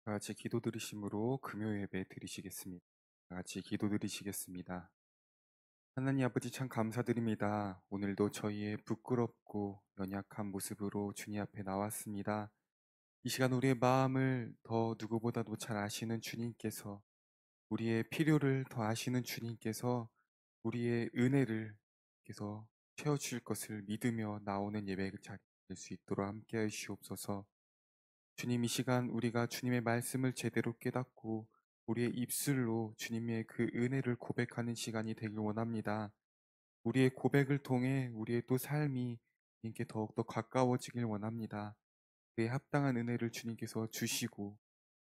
다 같이 기도 드리심으로 금요 예배 드리시겠습니다. 다 같이 기도 드리시겠습니다. 하나님 아버지 참 감사드립니다. 오늘도 저희의 부끄럽고 연약한 모습으로 주님 앞에 나왔습니다. 이 시간 우리의 마음을 더 누구보다도 잘 아시는 주님께서, 우리의 필요를 더 아시는 주님께서 우리의 은혜를 계속 채워주실 것을 믿으며 나오는 예배 자리 될 수 있도록 함께 하시옵소서. 주님, 이 시간 우리가 주님의 말씀을 제대로 깨닫고 우리의 입술로 주님의 그 은혜를 고백하는 시간이 되길 원합니다. 우리의 고백을 통해 우리의 또 삶이 주님께 더욱더 가까워지길 원합니다. 그에 합당한 은혜를 주님께서 주시고,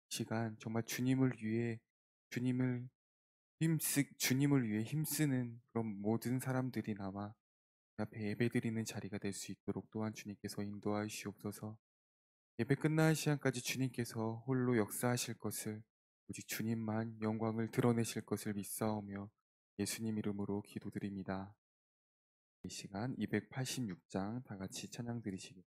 이 시간 정말 주님을 위해 힘쓰는 그런 모든 사람들이 나와 그 앞에 예배드리는 자리가 될 수 있도록 또한 주님께서 인도하시옵소서. 예배 끝나는 시간까지 주님께서 홀로 역사하실 것을, 오직 주님만 영광을 드러내실 것을 믿사오며 예수님 이름으로 기도드립니다. 이 시간 286장 다 같이 찬양 드리시겠습니다.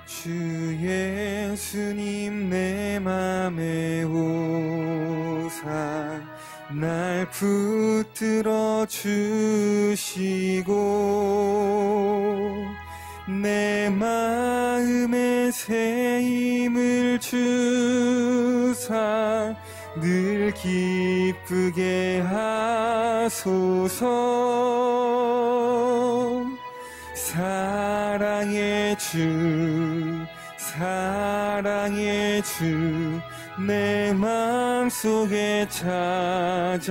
주 예수님 내 맘에 오사 날 붙들어 주시고 내 마음에 새 힘을 주사 늘 기쁘게 하소서. 사랑의 주 내 맘속에 찾아오사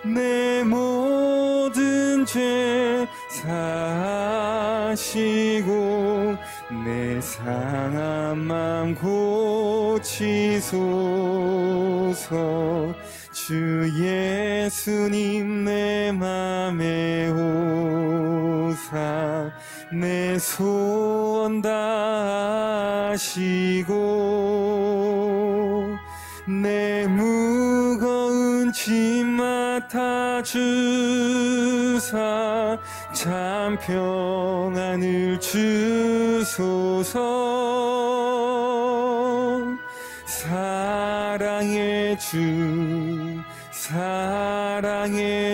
내 모든 죄 사시고 내 상한 맘 고치소서. 주 예수님 내 맘에 오사 내 소원 다하시고 내 무거운 짐 맡아주사 참 평안을 주소서. 사랑의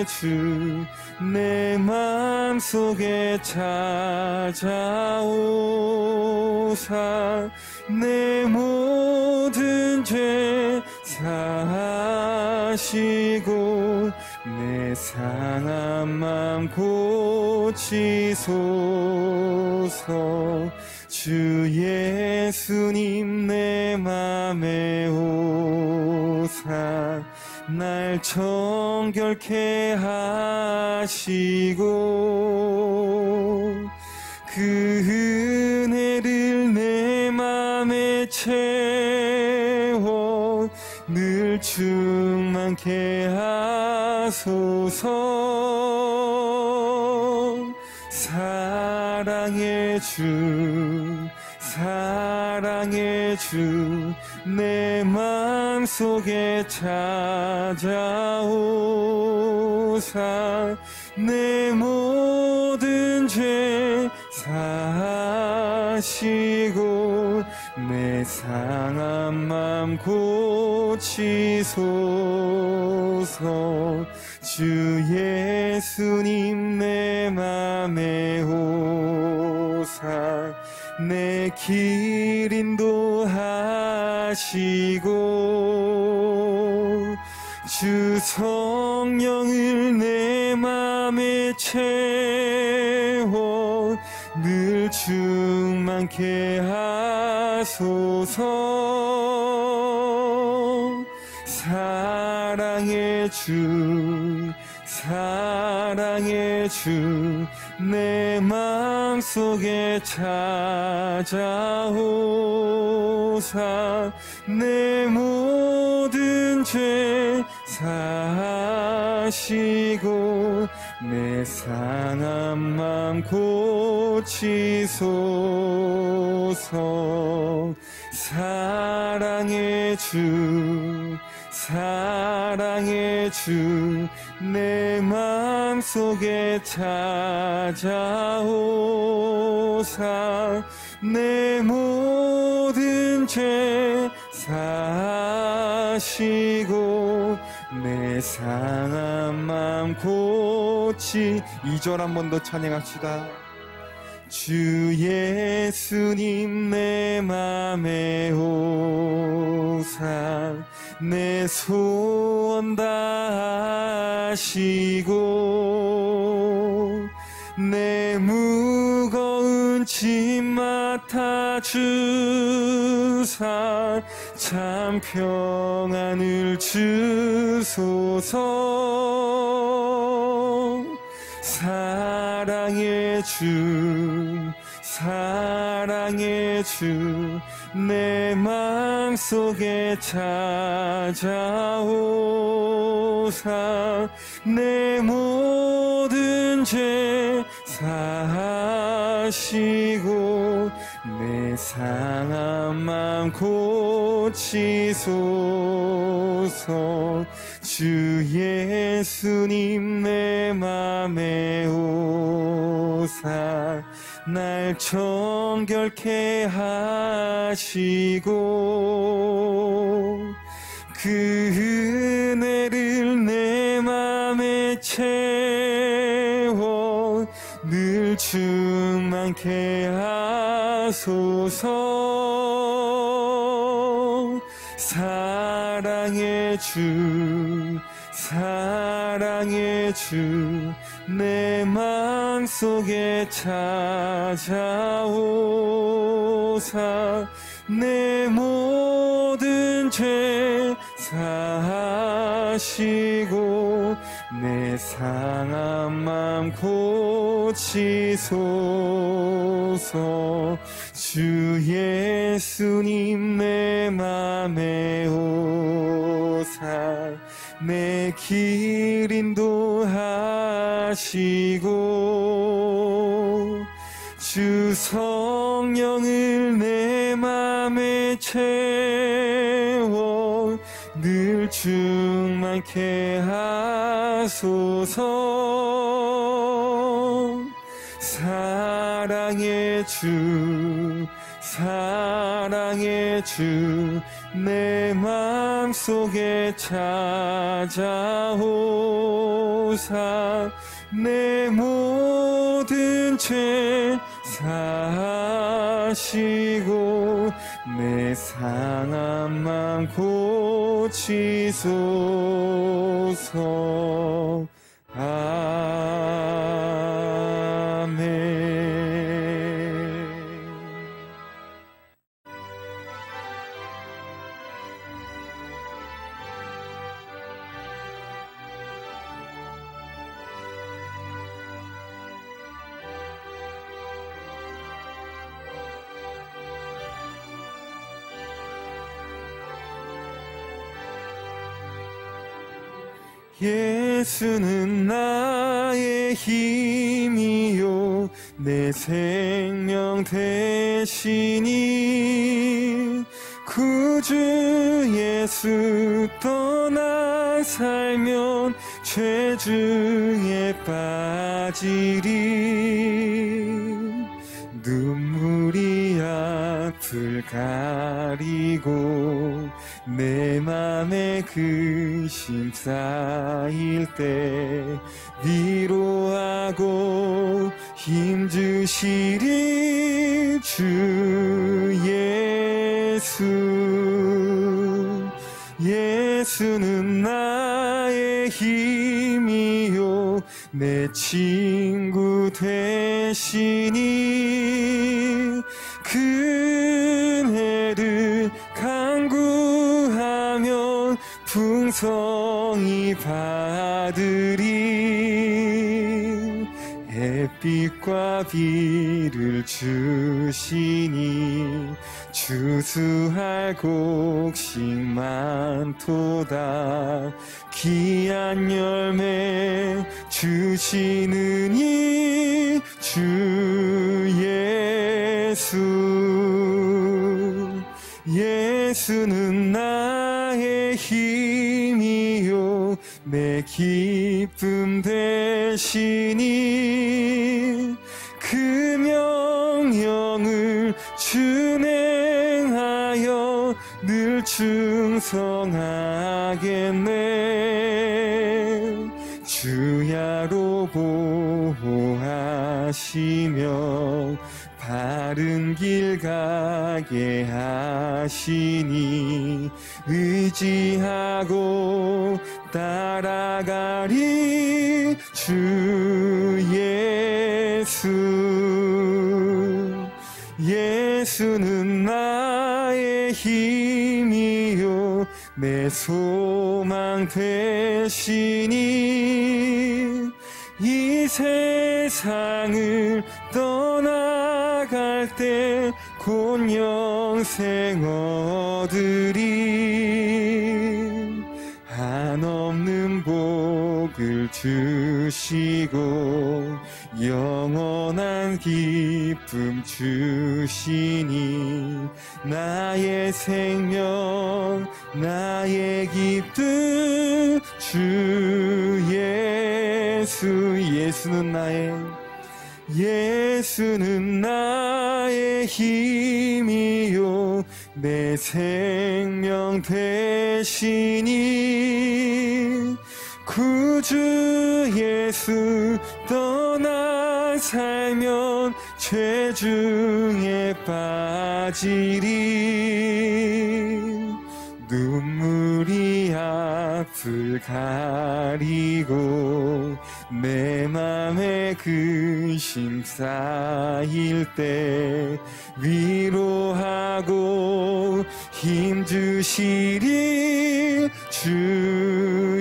주 내 맘속에 찾아오사 내 모든 죄 사하시고 내 상한 맘 고치소서. 주 예수님 내 맘에 오사 날 정결케 하시고 그 은혜를 내 맘에 채워 늘 충만케 하소서. 사랑의 주 내 맘속에 찾아오사 내 모든 죄 사시고 내 상한 맘 고치소서. 주 예수님 내 맘에 오사 내 길 인도하시고 주 성령을 내 맘에 채워 늘 충만케 하소서. 사랑의 주 내 맘속에 찾아오사 내 모든 죄 사시고 내 상한 맘 고치소서. 사랑의 주, 사랑의 주, 내 마음속에 찾아오사 내 모든 죄 사시고 내 상한 맘 고치. 2절 한 번 더 찬양합시다. 주 예수님 내 맘에 오사 내 소원 다하시고 내 무거운 짐 맡아주사 참 평안을 주소서. 사랑의 주, 사랑의 주, 내 마음속에 찾아오사 내 모든 죄 사하시고 내 상한 맘 고치소서. 주 예수님 내 맘에 오사 날 정결케 하시고 그 은혜를 내 맘에 채워 늘 충만케 하소서. 사랑의 주, 사랑의 주, 내 마음속에 찾아오사 내 모든 죄 사하시고 내 상한 맘 고치소서. 주 예수님 내 맘에 오사 내 길 인도하시고 주 성령을 내 맘에 채워 늘 충만케 하소서. 사랑의 주, 사랑의 주, 내 맘속에 찾아오사 내 모든 죄 사시고 내 상한 맘 고치소서. 아멘. 예수는 나의 힘이요 내 생명 되시니 구주 예수 떠나 살면 죄 중에 빠지리. 눈물이 앞을 가리고 내 맘에 근심 쌓일 때 위로하고 힘주시리 주 예수. 예수는 나의 힘이요 내 친구 되시니 그네를 간구하면 풍성히 받으리. 햇빛과 비를 주시니 추수할 곡식 많도다. 귀한 열매 주시느니 주 예수. 예수는 나의 힘이요 내 기쁨 되시니 그 명령을 준행하여 늘 충성하겠네. 주야로 보호하시며 바른 길 가게 하시니 의지하고 따라가리 주 예수. 예수는 나의 힘이요 내 소망 되시니 이 세상을 떠나갈 때 곧 영생 얻으리. 한없는 복을 주시고 영원한 기쁨 주시니 나의 생명 나의 기쁨 주 예수. 예수는 나의 힘이요 내 생명 되시니 구주 예수 떠나 살면 죄 중에 빠지리. 눈물이 앞을 가리고 내 맘에 근심 쌓일 때 위로하고 힘주시리 주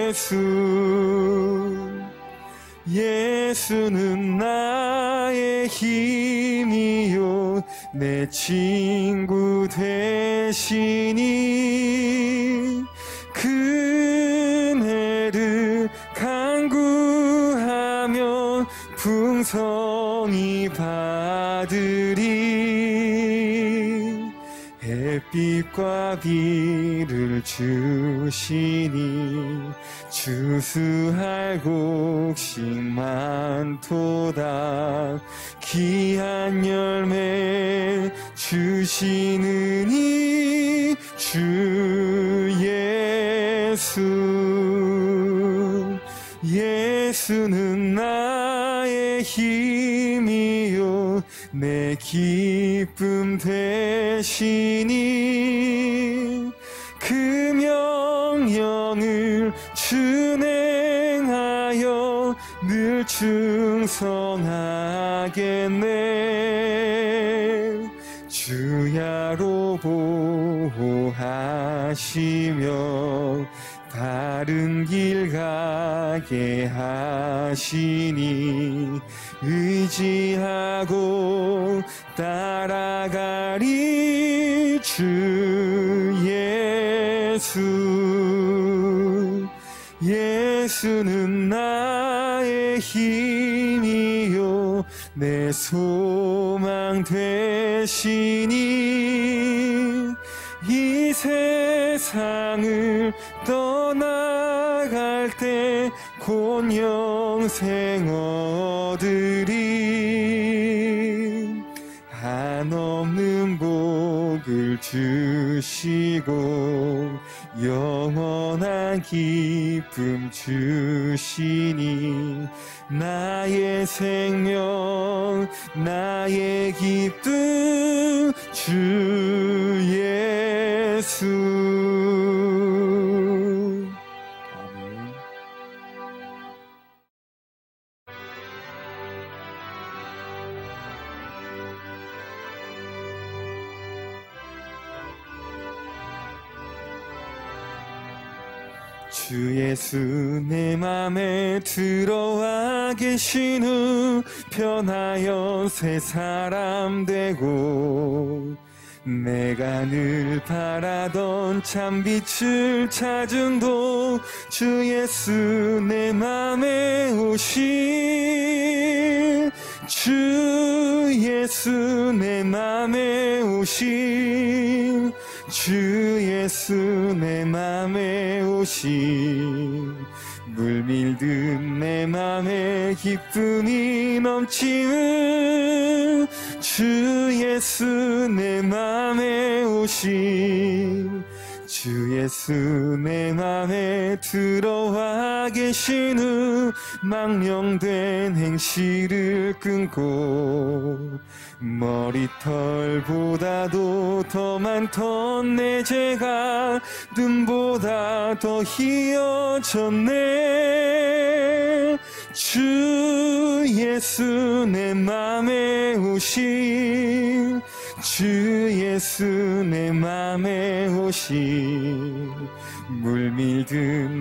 예수. 예수는 나의 힘이요 내 친구 되시니 그네를 간구하면 풍성히 받으리. 햇빛과 비를 주시니 주수할 곡식 많도다. 귀한 열매 주시느니 주 예수. 예수는 나의 힘이요 내 기쁨 되시니 그 명령을 준행하여 늘 충성하겠네. 주야로 보호하시며 바른 길 가게 하시니 의지하고 따라가리 주 예수. 예수는 나의 힘이요 내 소망 되시니 이 세상을 떠나갈 때 곧 영생 얻으리. 한없는 복을 주시고 영원한 기쁨 주시니 나의 생명 나의 기쁨 주 예수. 아멘. 주 예수 내 맘에 들어와 계신 후 변하여 새 사람 되고 내가 늘 바라던 참 빛을 찾은 도 주 예수 내 맘에 오신 주 예수 내 맘에 오심, 주 예수 내 맘에 오심, 물밀듯 내 맘에 기쁨이 넘치는 주 예수 내 맘에 오심, 주 예수 내 맘에 들어와 계신 후 망령된 행실을 끊고 머리털보다도 더 많던 내 죄가 눈보다 더 희어졌네. 주 예수 내 맘에 오심, 주 예수 내 맘에 오심, 물밀듯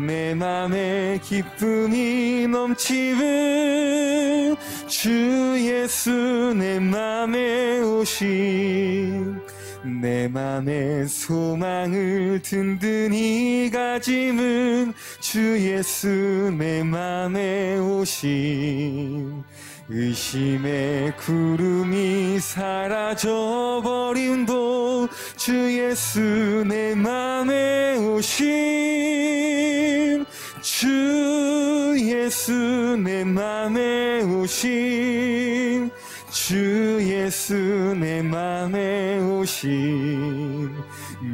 내 맘에 기쁨이 넘치는 주 예수 내 맘에 오심, 내 맘의 소망을 든든히 가짐은 주 예수 내 맘에 오심, 의심의 구름이 사라져버림도 주 예수 내 맘에 오심, 주 예수 내 맘에 오심, 주 예수 내 맘에 오심,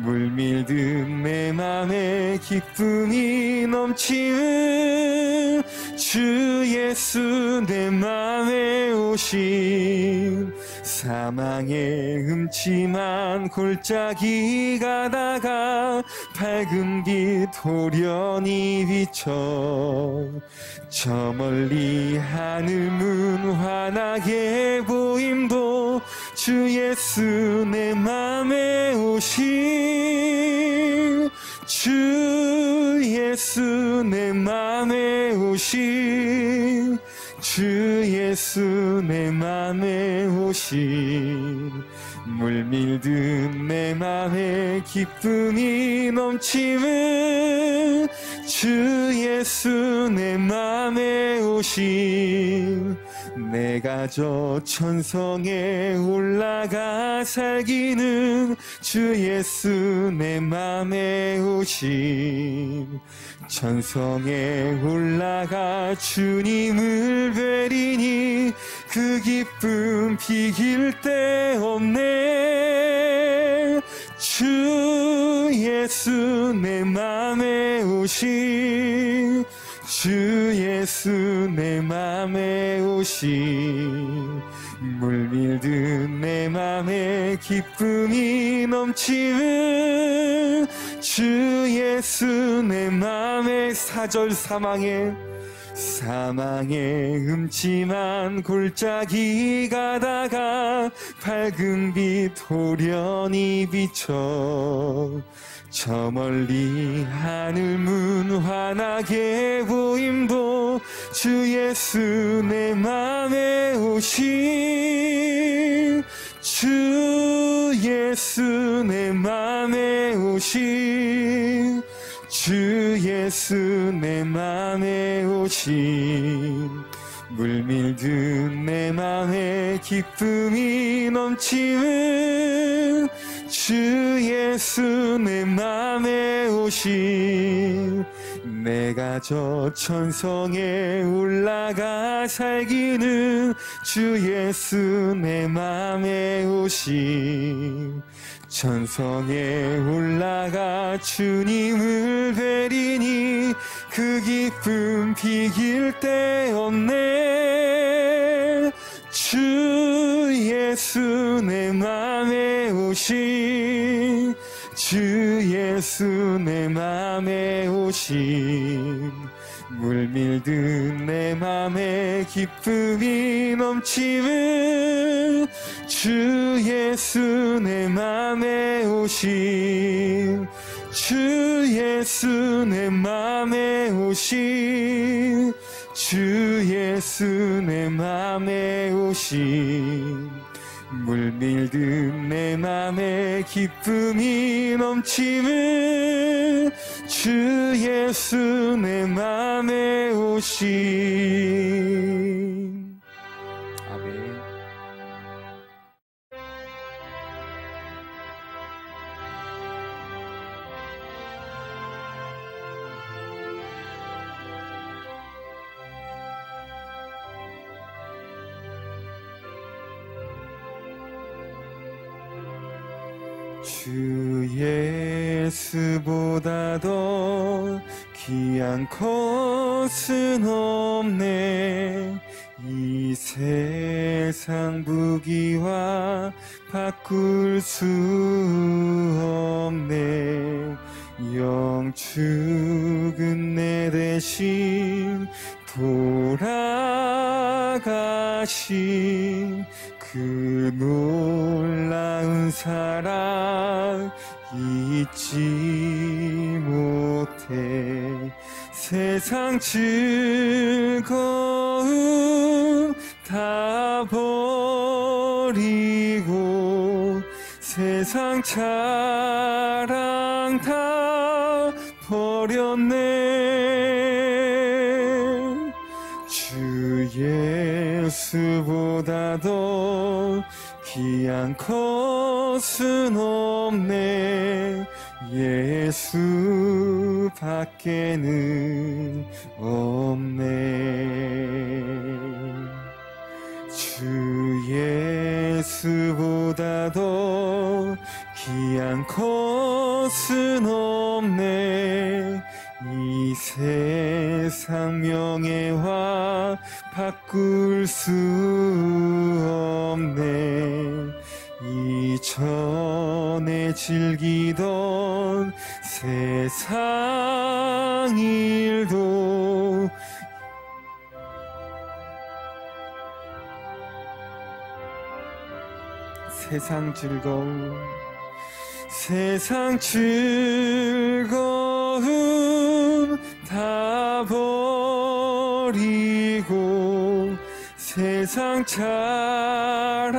물밀듯 내 맘에 기쁨이 넘치는 주 예수 내 맘에 오심, 사망의 음침한 골짜기 가다가 밝은 빛 호련히 비쳐 저 멀리 하늘 문 환하게 보임도 주 예수 내 맘에 오심, 주 예수 내 맘에 오심, 주 예수 내 맘에 오심, 물밀듯 내 맘에 기쁨이 넘치는 주 예수 내 맘에 오심, 내가 저 천성에 올라가 살기는 주 예수 내 맘에 오심, 천성에 올라가 주님을 뵈리니 그 기쁨 비길 데 없네. 주 예수 내 맘에 오심, 주 예수 내 맘에 오심, 물밀듯 내 맘에 기쁨이 넘치는 주 예수 내 맘에 사절 사망의 음침한 골짜기 가다가 밝은 빛 호련히 비쳐 저 멀리 하늘 문 환하게 보임도 주 예수 내 맘에 오심, 주 예수 내 맘에 오심, 주 예수 내 맘에 오심, 물밀듯 내 맘에 기쁨이 넘치는 주 예수 내 맘에 오심, 내가 저 천성에 올라가 살기는 주 예수 내 맘에 오심, 천성에 올라가 주님을 뵈리니 그 기쁨 비길 데 없네. 주 예수 내 맘에 오심, 주 예수 내 맘에 오심, 물밀듯 내 맘에 기쁨이 넘치는 주 예수 내 맘에 오심, 주 예수 내 맘에 오심, 주 예수 내 맘에 오심, 물밀듯 내 맘에 기쁨이 넘치는 주 예수 내 맘에 오심. 아멘. 주 예수보다 더 귀한 것은 없네. 이 세상 부귀와 바꿀 수 없네. 영축은 내 대신 돌아가신 그 놀라운 사랑 잊지 못해. 세상 즐거움 다 버리고 세상 자랑 다 버렸네. 주 예수보다 더 귀한 것은 없네. 예수 밖에는 없네. 주 예수보다 더 귀한 것은 없네. 이 세상 명예와 바꿀 수 없네. 이전에 즐기던 세상 일도 세상 즐거움 다 버리고 세상 자랑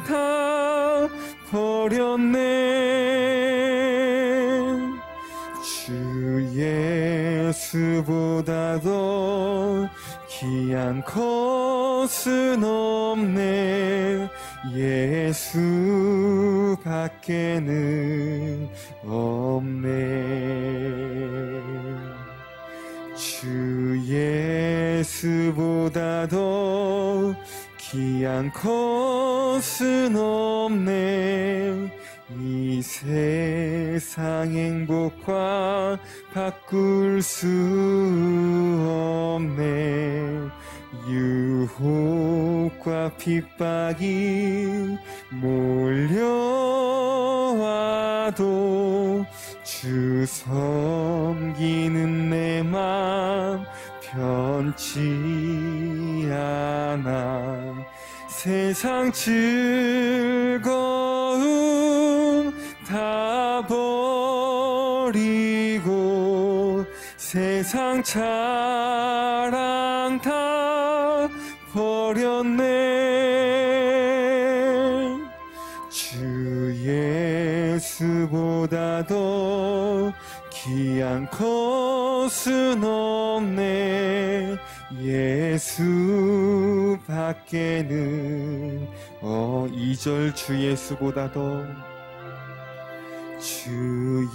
다 버렸네. 주 예수보다 더 귀한 것은 없네. 예수 밖에는 없네. 주 예수보다 더 귀한 것은 없네. 이 세상 행복과 바꿀 수 없네. 유혹과 핍박이 몰려와도 주 섬기는 내 맘 변치 않아. 세상 즐거움 다 버리고 세상 자랑 다 버렸네. 주 예수보다 더 귀한 것은 없네. 예수 밖에는 2절 주 예수보다 더 주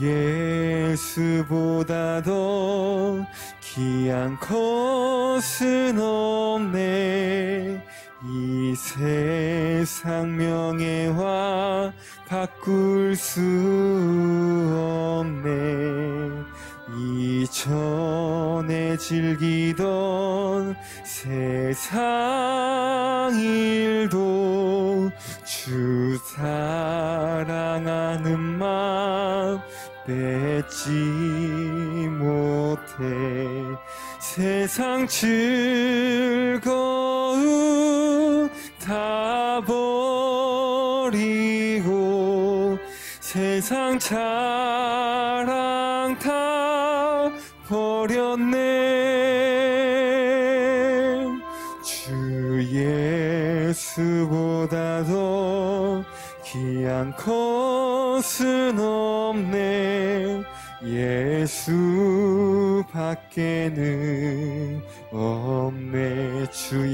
예수보다 더 귀한 것은 없네. 이 세상 명예와 바꿀 수 없네. 이전에 즐기던 세상 일도 주 사랑하는 맘 뺏지 못해. 세상 즐거움 다 버리고 세상 자랑 다 버렸네. 주 예수보다 더 귀한 것은 없네. 예수 밖에는 없네. 주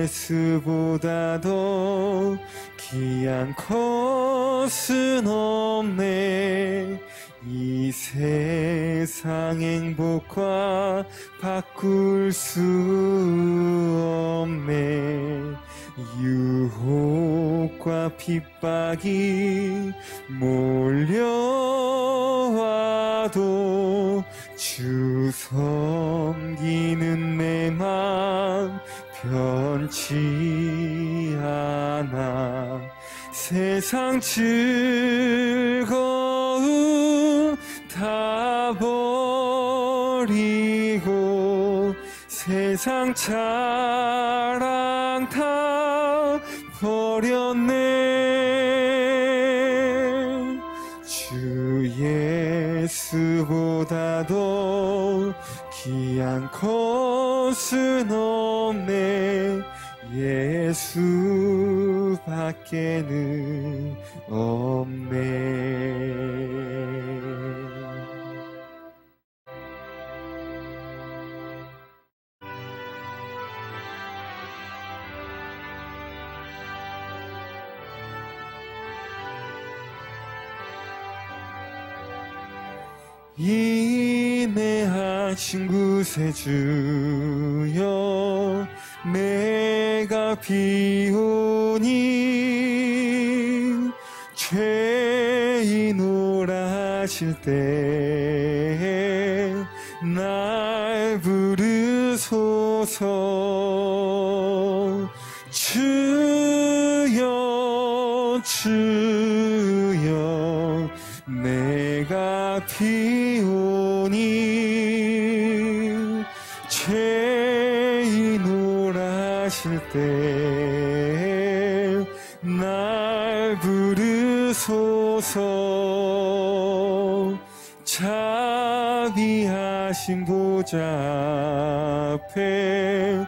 예수보다 더 귀한 것은 없네. 이 세상 행복과 바꿀 수 없네. 유혹과 핍박이 몰려와도 주 섬기는 내 맘 변치 않아. 세상 즐거움 다 버리고 세상 자랑 다 버렸네. 주 예수보다도 귀한 것은 없네. 예수밖에는 없네. 인내하신 구세주여, 내가 비오니 죄인오라 하실 때 날 부르소서. 주여 주여, 내가 비오니 죄인오라 하실 때 날 부르소서. 자비하신 보좌 앞에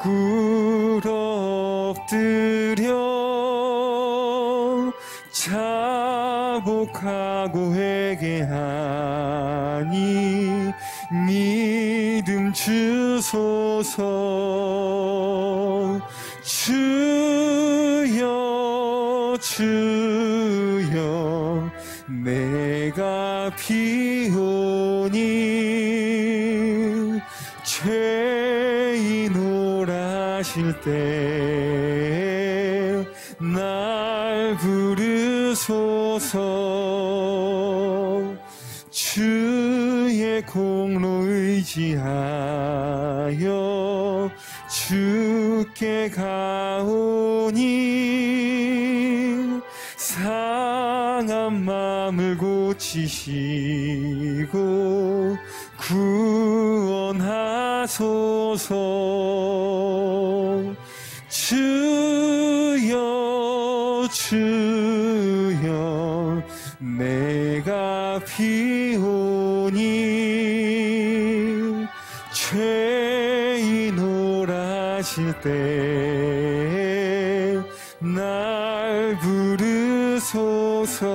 꿇어 엎드려 자복하고 회개하니 믿음 주소서. 주여 주여, 내가 비오니 죄인오라 하실 때 날 부르소서. 주의 공로 의지하여 주께 가오니 상한 마음을 고치시고 구원하소서. 주여 주여, 내가 비오니 죄인오라 하실 때 날 부르소서.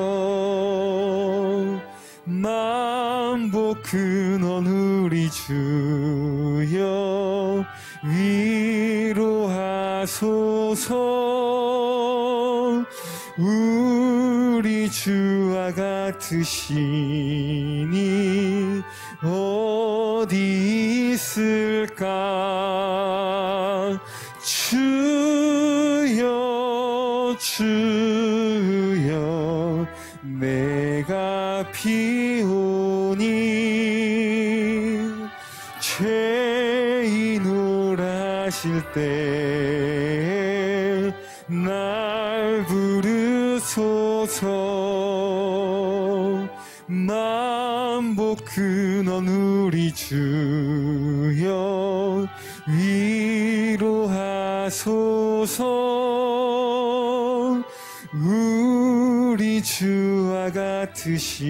만복 근원 우리 주여, 위로하소서. 우리 주와 같으시니 어디 있을까. 주여 주여, 내가 비오니 죄인오라 하실 때 날 부르소서. 만복 근원 우리 주여, 위로하소서. 우리 주와 같으시니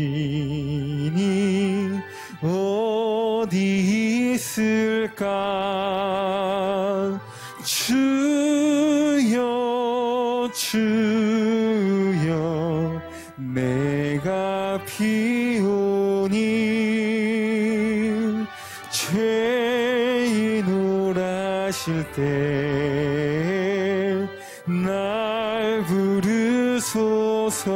어디 있을까. 주여 주여, 내가 비오니 죄인오라 하실 때 날 부르소서.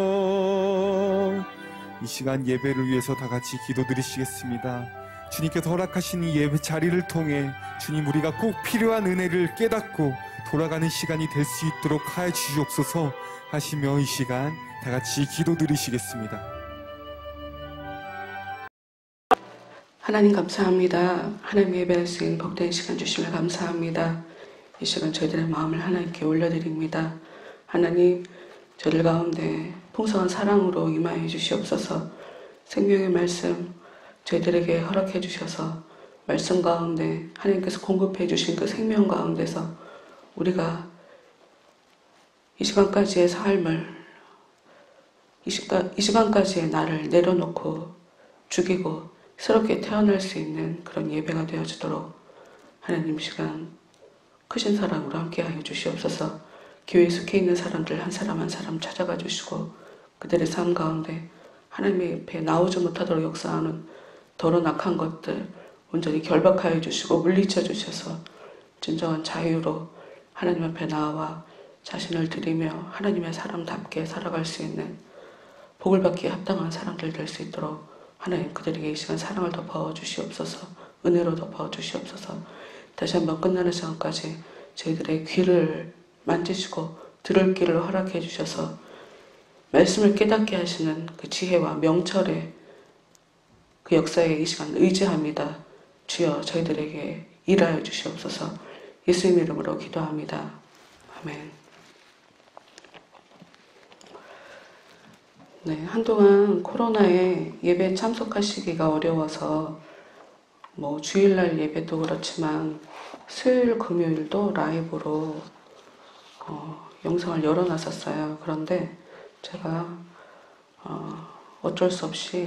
이 시간 예배를 위해서 다 같이 기도드리시겠습니다. 주님께서 허락하신 이 예배 자리를 통해 주님, 우리가 꼭 필요한 은혜를 깨닫고 돌아가는 시간이 될 수 있도록 하여 주시옵소서 하시며 이 시간 다 같이 기도드리시겠습니다. 하나님 감사합니다. 하나님 예배할 수 있는 복된 시간 주시면 감사합니다. 이 시간 저희들의 마음을 하나님께 올려드립니다. 하나님 저희들 가운데 풍성한 사랑으로 임하여 주시옵소서. 생명의 말씀 저희들에게 허락해 주셔서 말씀 가운데 하나님께서 공급해 주신 그 생명 가운데서 우리가 이 시간까지의 삶을 이 시간까지의 나를 내려놓고 죽이고 새롭게 태어날 수 있는 그런 예배가 되어주도록 하나님 시간 크신 사랑으로 함께하여 주시옵소서. 교회에 속해 있는 사람들 한 사람 한 사람 찾아가 주시고 그들의 삶 가운데 하나님의 앞에 나오지 못하도록 역사하는 더러운 악한 것들 온전히 결박하여 주시고 물리쳐 주셔서 진정한 자유로 하나님 앞에 나와 자신을 드리며 하나님의 사람답게 살아갈 수 있는 복을 받기에 합당한 사람들 될 수 있도록 하나님 그들에게 이 시간 사랑을 더 부어주시옵소서. 은혜로 더 부어주시옵소서. 다시 한번 끝나는 시간까지 저희들의 귀를 만지시고 들을 길을 허락해 주셔서 말씀을 깨닫게 하시는 그 지혜와 명철의 그 역사에 이 시간 의지합니다. 주여 저희들에게 일하여 주시옵소서. 예수님 이름으로 기도합니다. 아멘. 네, 한동안 코로나에 예배 참석하시기가 어려워서 주일날 예배도 그렇지만 수요일, 금요일도 라이브로 영상을 열어놨었어요. 그런데 제가 어쩔 수 없이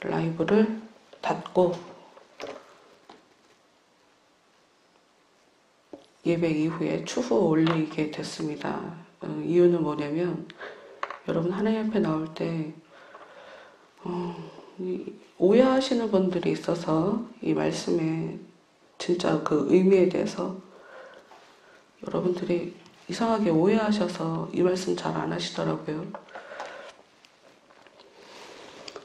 라이브를 닫고 예배 이후에 추후 올리게 됐습니다. 이유는 뭐냐면 여러분 하나님 앞에 나올 때 오해하시는 분들이 있어서 이 말씀의 진짜 그 의미에 대해서 여러분들이 이상하게 오해하셔서 이 말씀 잘 안 하시더라고요.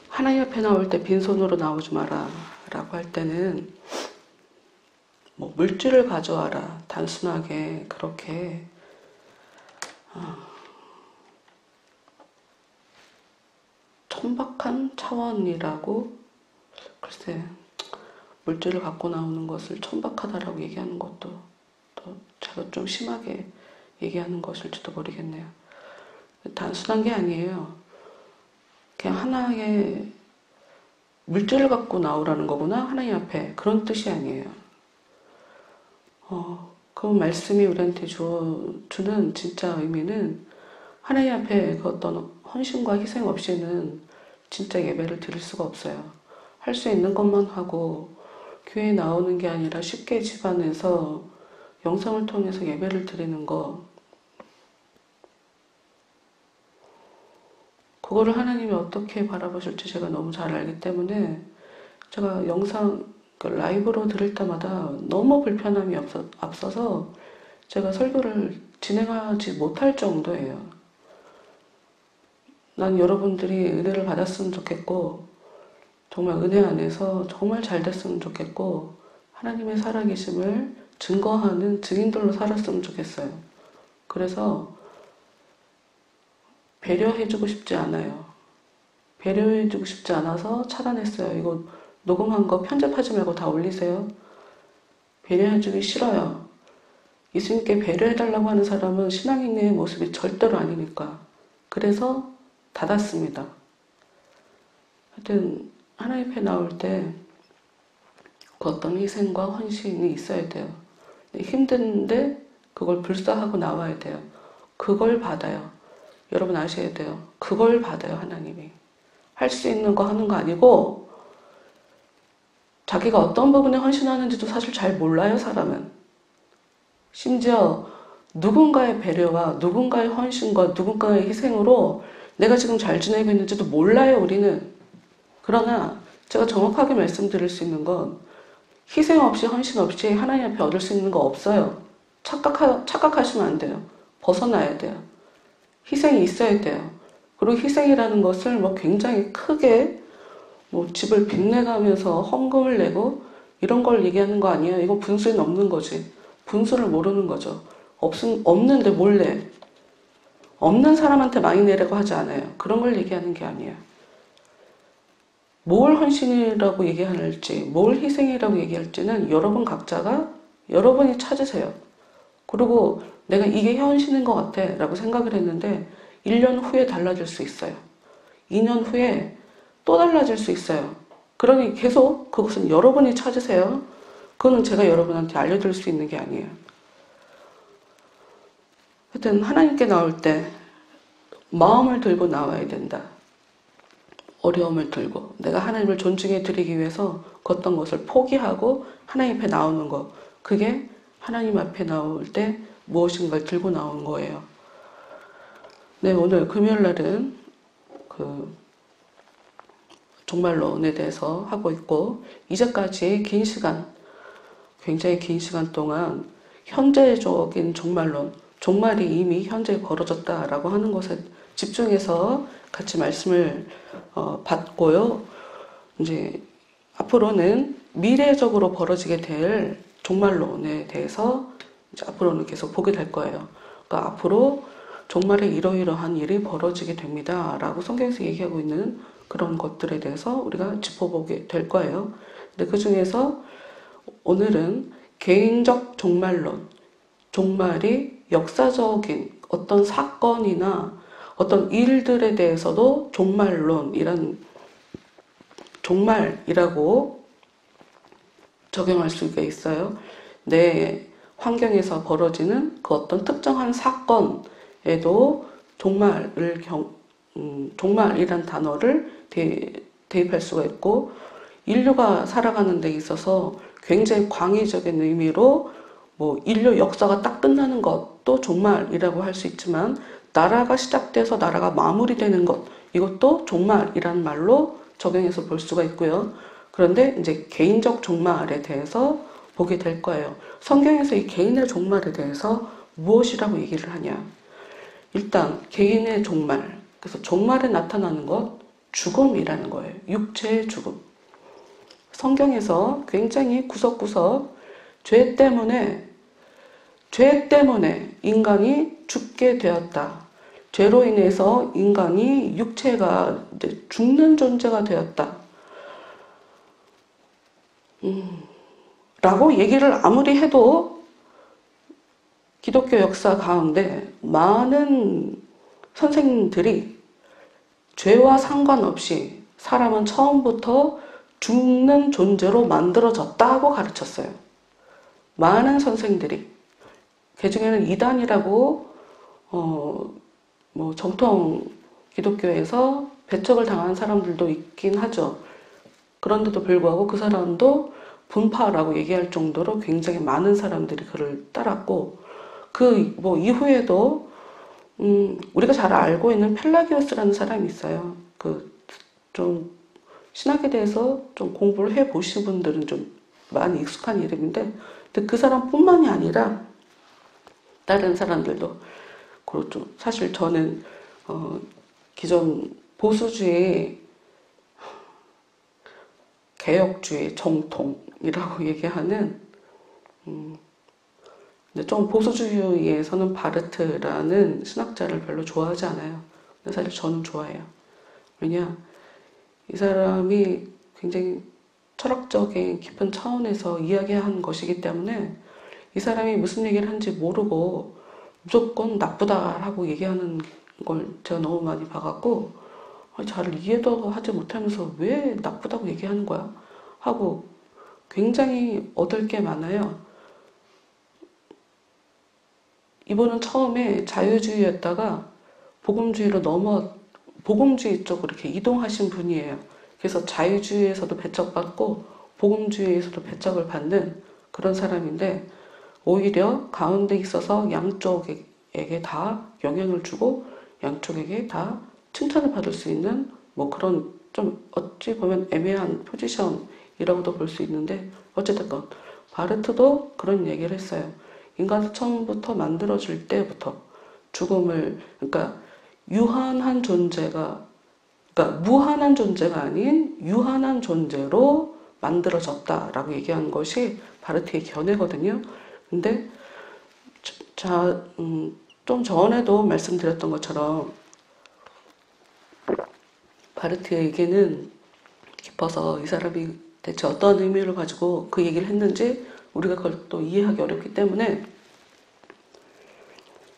하나님 앞에 나올 때 빈손으로 나오지 마라 라고 할 때는 물질을 가져와라 단순하게 그렇게 천박한 차원이라고 글쎄 물질을 갖고 나오는 것을 천박하다라고 얘기하는 것도 또 제가 좀 심하게 얘기하는 것일지도 모르겠네요. 단순한 게 아니에요. 그냥 하나의 물질을 갖고 나오라는 거구나 하나님 앞에 그런 뜻이 아니에요. 그 말씀이 우리한테 주는 진짜 의미는 하나님 앞에 그 어떤 헌신과 희생 없이는 진짜 예배를 드릴 수가 없어요. 할 수 있는 것만 하고 교회에 나오는 게 아니라 쉽게 집안에서 영상을 통해서 예배를 드리는 거 그거를 하나님이 어떻게 바라보실지 제가 너무 잘 알기 때문에 제가 영상 라이브로 들을 때마다 너무 불편함이 앞서서 제가 설교를 진행하지 못할 정도예요. 난 여러분들이 은혜를 받았으면 좋겠고 정말 은혜 안에서 정말 잘 됐으면 좋겠고 하나님의 살아계심을 증거하는 증인들로 살았으면 좋겠어요. 그래서 배려해주고 싶지 않아요. 배려해주고 싶지 않아서 차단했어요. 이거 녹음한 거 편집하지 말고 다 올리세요. 배려해주기 싫어요. 예수님께 배려해달라고 하는 사람은 신앙인의 모습이 절대로 아니니까. 그래서 닫았습니다. 하여튼 하나님 앞에 나올 때 그 어떤 희생과 헌신이 있어야 돼요. 힘든데 그걸 불사하고 나와야 돼요. 그걸 받아요. 여러분 아셔야 돼요. 그걸 받아요. 하나님이. 할 수 있는 거 하는 거 아니고 자기가 어떤 부분에 헌신하는지도 사실 잘 몰라요. 사람은. 심지어 누군가의 배려와 누군가의 헌신과 누군가의 희생으로 내가 지금 잘 지내고 있는지도 몰라요. 우리는. 그러나 제가 정확하게 말씀드릴 수 있는 건 희생 없이 헌신 없이 하나님 앞에 얻을 수 있는 거 없어요. 착각하시면 안 돼요. 벗어나야 돼요. 희생이 있어야 돼요. 그리고 희생이라는 것을 굉장히 크게 집을 빚내가면서 헌금을 내고 이런 걸 얘기하는 거 아니에요. 이거 분수에 넘는 거지. 분수를 모르는 거죠. 없는데 몰래. 없는 사람한테 많이 내라고 하지 않아요. 그런 걸 얘기하는 게 아니에요. 뭘 헌신이라고 얘기할지, 뭘 희생이라고 얘기할지는 여러분 각자가 여러분이 찾으세요. 그리고 내가 이게 헌신인 것 같아 라고 생각을 했는데 1년 후에 달라질 수 있어요. 2년 후에 또 달라질 수 있어요. 그러니 계속 그것은 여러분이 찾으세요. 그거는 제가 여러분한테 알려드릴 수 있는 게 아니에요. 하여튼 하나님께 나올 때 마음을 들고 나와야 된다. 어려움을 들고 내가 하나님을 존중해 드리기 위해서 어떤 것을 포기하고 하나님 앞에 나오는 것, 그게 하나님 앞에 나올 때 무엇인가를 들고 나오는 거예요. 네, 오늘 금요일 날은 그 종말론에 대해서 하고 있고, 이제까지 긴 시간, 굉장히 긴 시간 동안 현재적인 종말론, 종말이 이미 현재 벌어졌다라고 하는 것에 집중해서 같이 말씀을 받고요. 이제 앞으로는 미래적으로 벌어지게 될 종말론에 대해서 이제 앞으로는 계속 보게 될 거예요. 그러니까 앞으로 종말에 이러이러한 일이 벌어지게 됩니다 라고 성경에서 얘기하고 있는 그런 것들에 대해서 우리가 짚어보게 될 거예요. 근데 그 중에서 오늘은 개인적 종말론, 종말이 역사적인 어떤 사건이나 어떤 일들에 대해서도 종말이라고 적용할 수가 있어요. 내 환경에서 벌어지는 그 어떤 특정한 사건에도 종말이란 단어를 대입할 수가 있고, 인류가 살아가는 데 있어서 굉장히 광의적인 의미로 뭐 인류 역사가 딱 끝나는 것도 종말이라고 할 수 있지만, 나라가 시작돼서 나라가 마무리되는 것, 이것도 종말이란 말로 적용해서 볼 수가 있고요. 그런데 이제 개인적 종말에 대해서 보게 될 거예요. 성경에서 이 개인의 종말에 대해서 무엇이라고 얘기를 하냐? 일단 개인의 종말, 그래서 종말에 나타나는 것, 죽음이라는 거예요. 육체의 죽음. 성경에서 굉장히 구석구석 죄 때문에 인간이 죽게 되었다. 죄로 인해서 인간이 육체가 이제 죽는 존재가 되었다. 라고 얘기를 아무리 해도 기독교 역사 가운데 많은 선생님들이 죄와 상관없이 사람은 처음부터 죽는 존재로 만들어졌다고 가르쳤어요. 많은 선생들이. 그 중에는 이단이라고 뭐 정통 기독교에서 배척을 당한 사람들도 있긴 하죠. 그런데도 불구하고 그 사람도 분파라고 얘기할 정도로 굉장히 많은 사람들이 그를 따랐고, 그 뭐 이후에도 우리가 잘 알고 있는 펠라기오스라는 사람이 있어요. 그 좀 신학에 대해서 좀 공부를 해 보신 분들은 좀 많이 익숙한 이름인데, 근데 그 사람뿐만이 아니라 다른 사람들도, 그리고 좀 사실 저는 기존 보수주의, 개혁주의 정통이라고 얘기하는 근데 좀 보수주의에서는 바르트라는 신학자를 별로 좋아하지 않아요. 근데 사실 저는 좋아해요. 왜냐, 이 사람이 굉장히 철학적인 깊은 차원에서 이야기한 것이기 때문에 이 사람이 무슨 얘기를 하는지 모르고 무조건 나쁘다라고 얘기하는 걸 제가 너무 많이 봐갖고, 잘 이해도 하지 못하면서 왜 나쁘다고 얘기하는 거야? 하고 굉장히 얻을 게 많아요. 이분은 처음에 자유주의였다가 복음주의 쪽으로 이렇게 이동하신 분이에요. 그래서 자유주의에서도 배척받고 복음주의에서도 배척을 받는 그런 사람인데, 오히려 가운데 있어서 양쪽에게 다 영향을 주고 양쪽에게 다 칭찬을 받을 수 있는 뭐 그런 좀 어찌 보면 애매한 포지션이라고도 볼 수 있는데, 어쨌든 바르트도 그런 얘기를 했어요. 인간이 처음부터 만들어질 때부터 죽음을, 그러니까 무한한 존재가 아닌 유한한 존재로 만들어졌다라고 얘기한 것이 바르트의 견해거든요. 근데 자, 좀 전에도 말씀드렸던 것처럼 바르트에게는 깊어서 이 사람이 대체 어떤 의미를 가지고 그 얘기를 했는지 우리가 그걸 또 이해하기 어렵기 때문에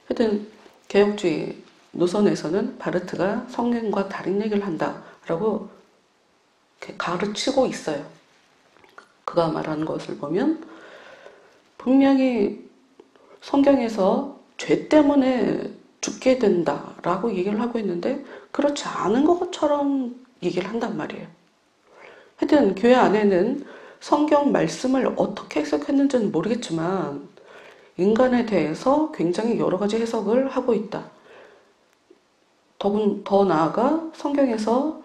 하여튼 개혁주의 노선에서는 바르트가 성경과 다른 얘기를 한다라고 가르치고 있어요. 그가 말하는 것을 보면 분명히 성경에서 죄 때문에 죽게 된다라고 얘기를 하고 있는데 그렇지 않은 것처럼 얘기를 한단 말이에요. 하여튼 교회 안에는 성경 말씀을 어떻게 해석했는지는 모르겠지만 인간에 대해서 굉장히 여러 가지 해석을 하고 있다. 더 나아가 성경에서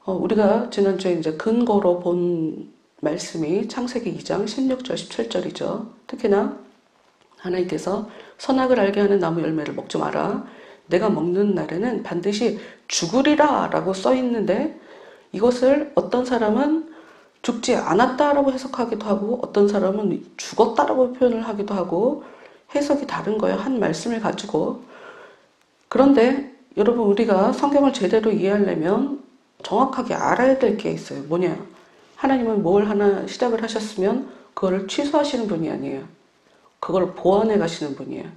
우리가 지난주에 이제 근거로 본 말씀이 창세기 2장 16절 17절이죠. 특히나 하나님께서 선악을 알게 하는 나무 열매를 먹지 마라. 내가 먹는 날에는 반드시 죽으리라 라고 써 있는데 이것을 어떤 사람은 죽지 않았다라고 해석하기도 하고 어떤 사람은 죽었다라고 표현을 하기도 하고 해석이 다른 거예요. 한 말씀을 가지고. 그런데 여러분 우리가 성경을 제대로 이해하려면 정확하게 알아야 될 게 있어요. 뭐냐? 하나님은 뭘 하나 시작을 하셨으면 그거를 취소하시는 분이 아니에요. 그걸 보완해 가시는 분이에요.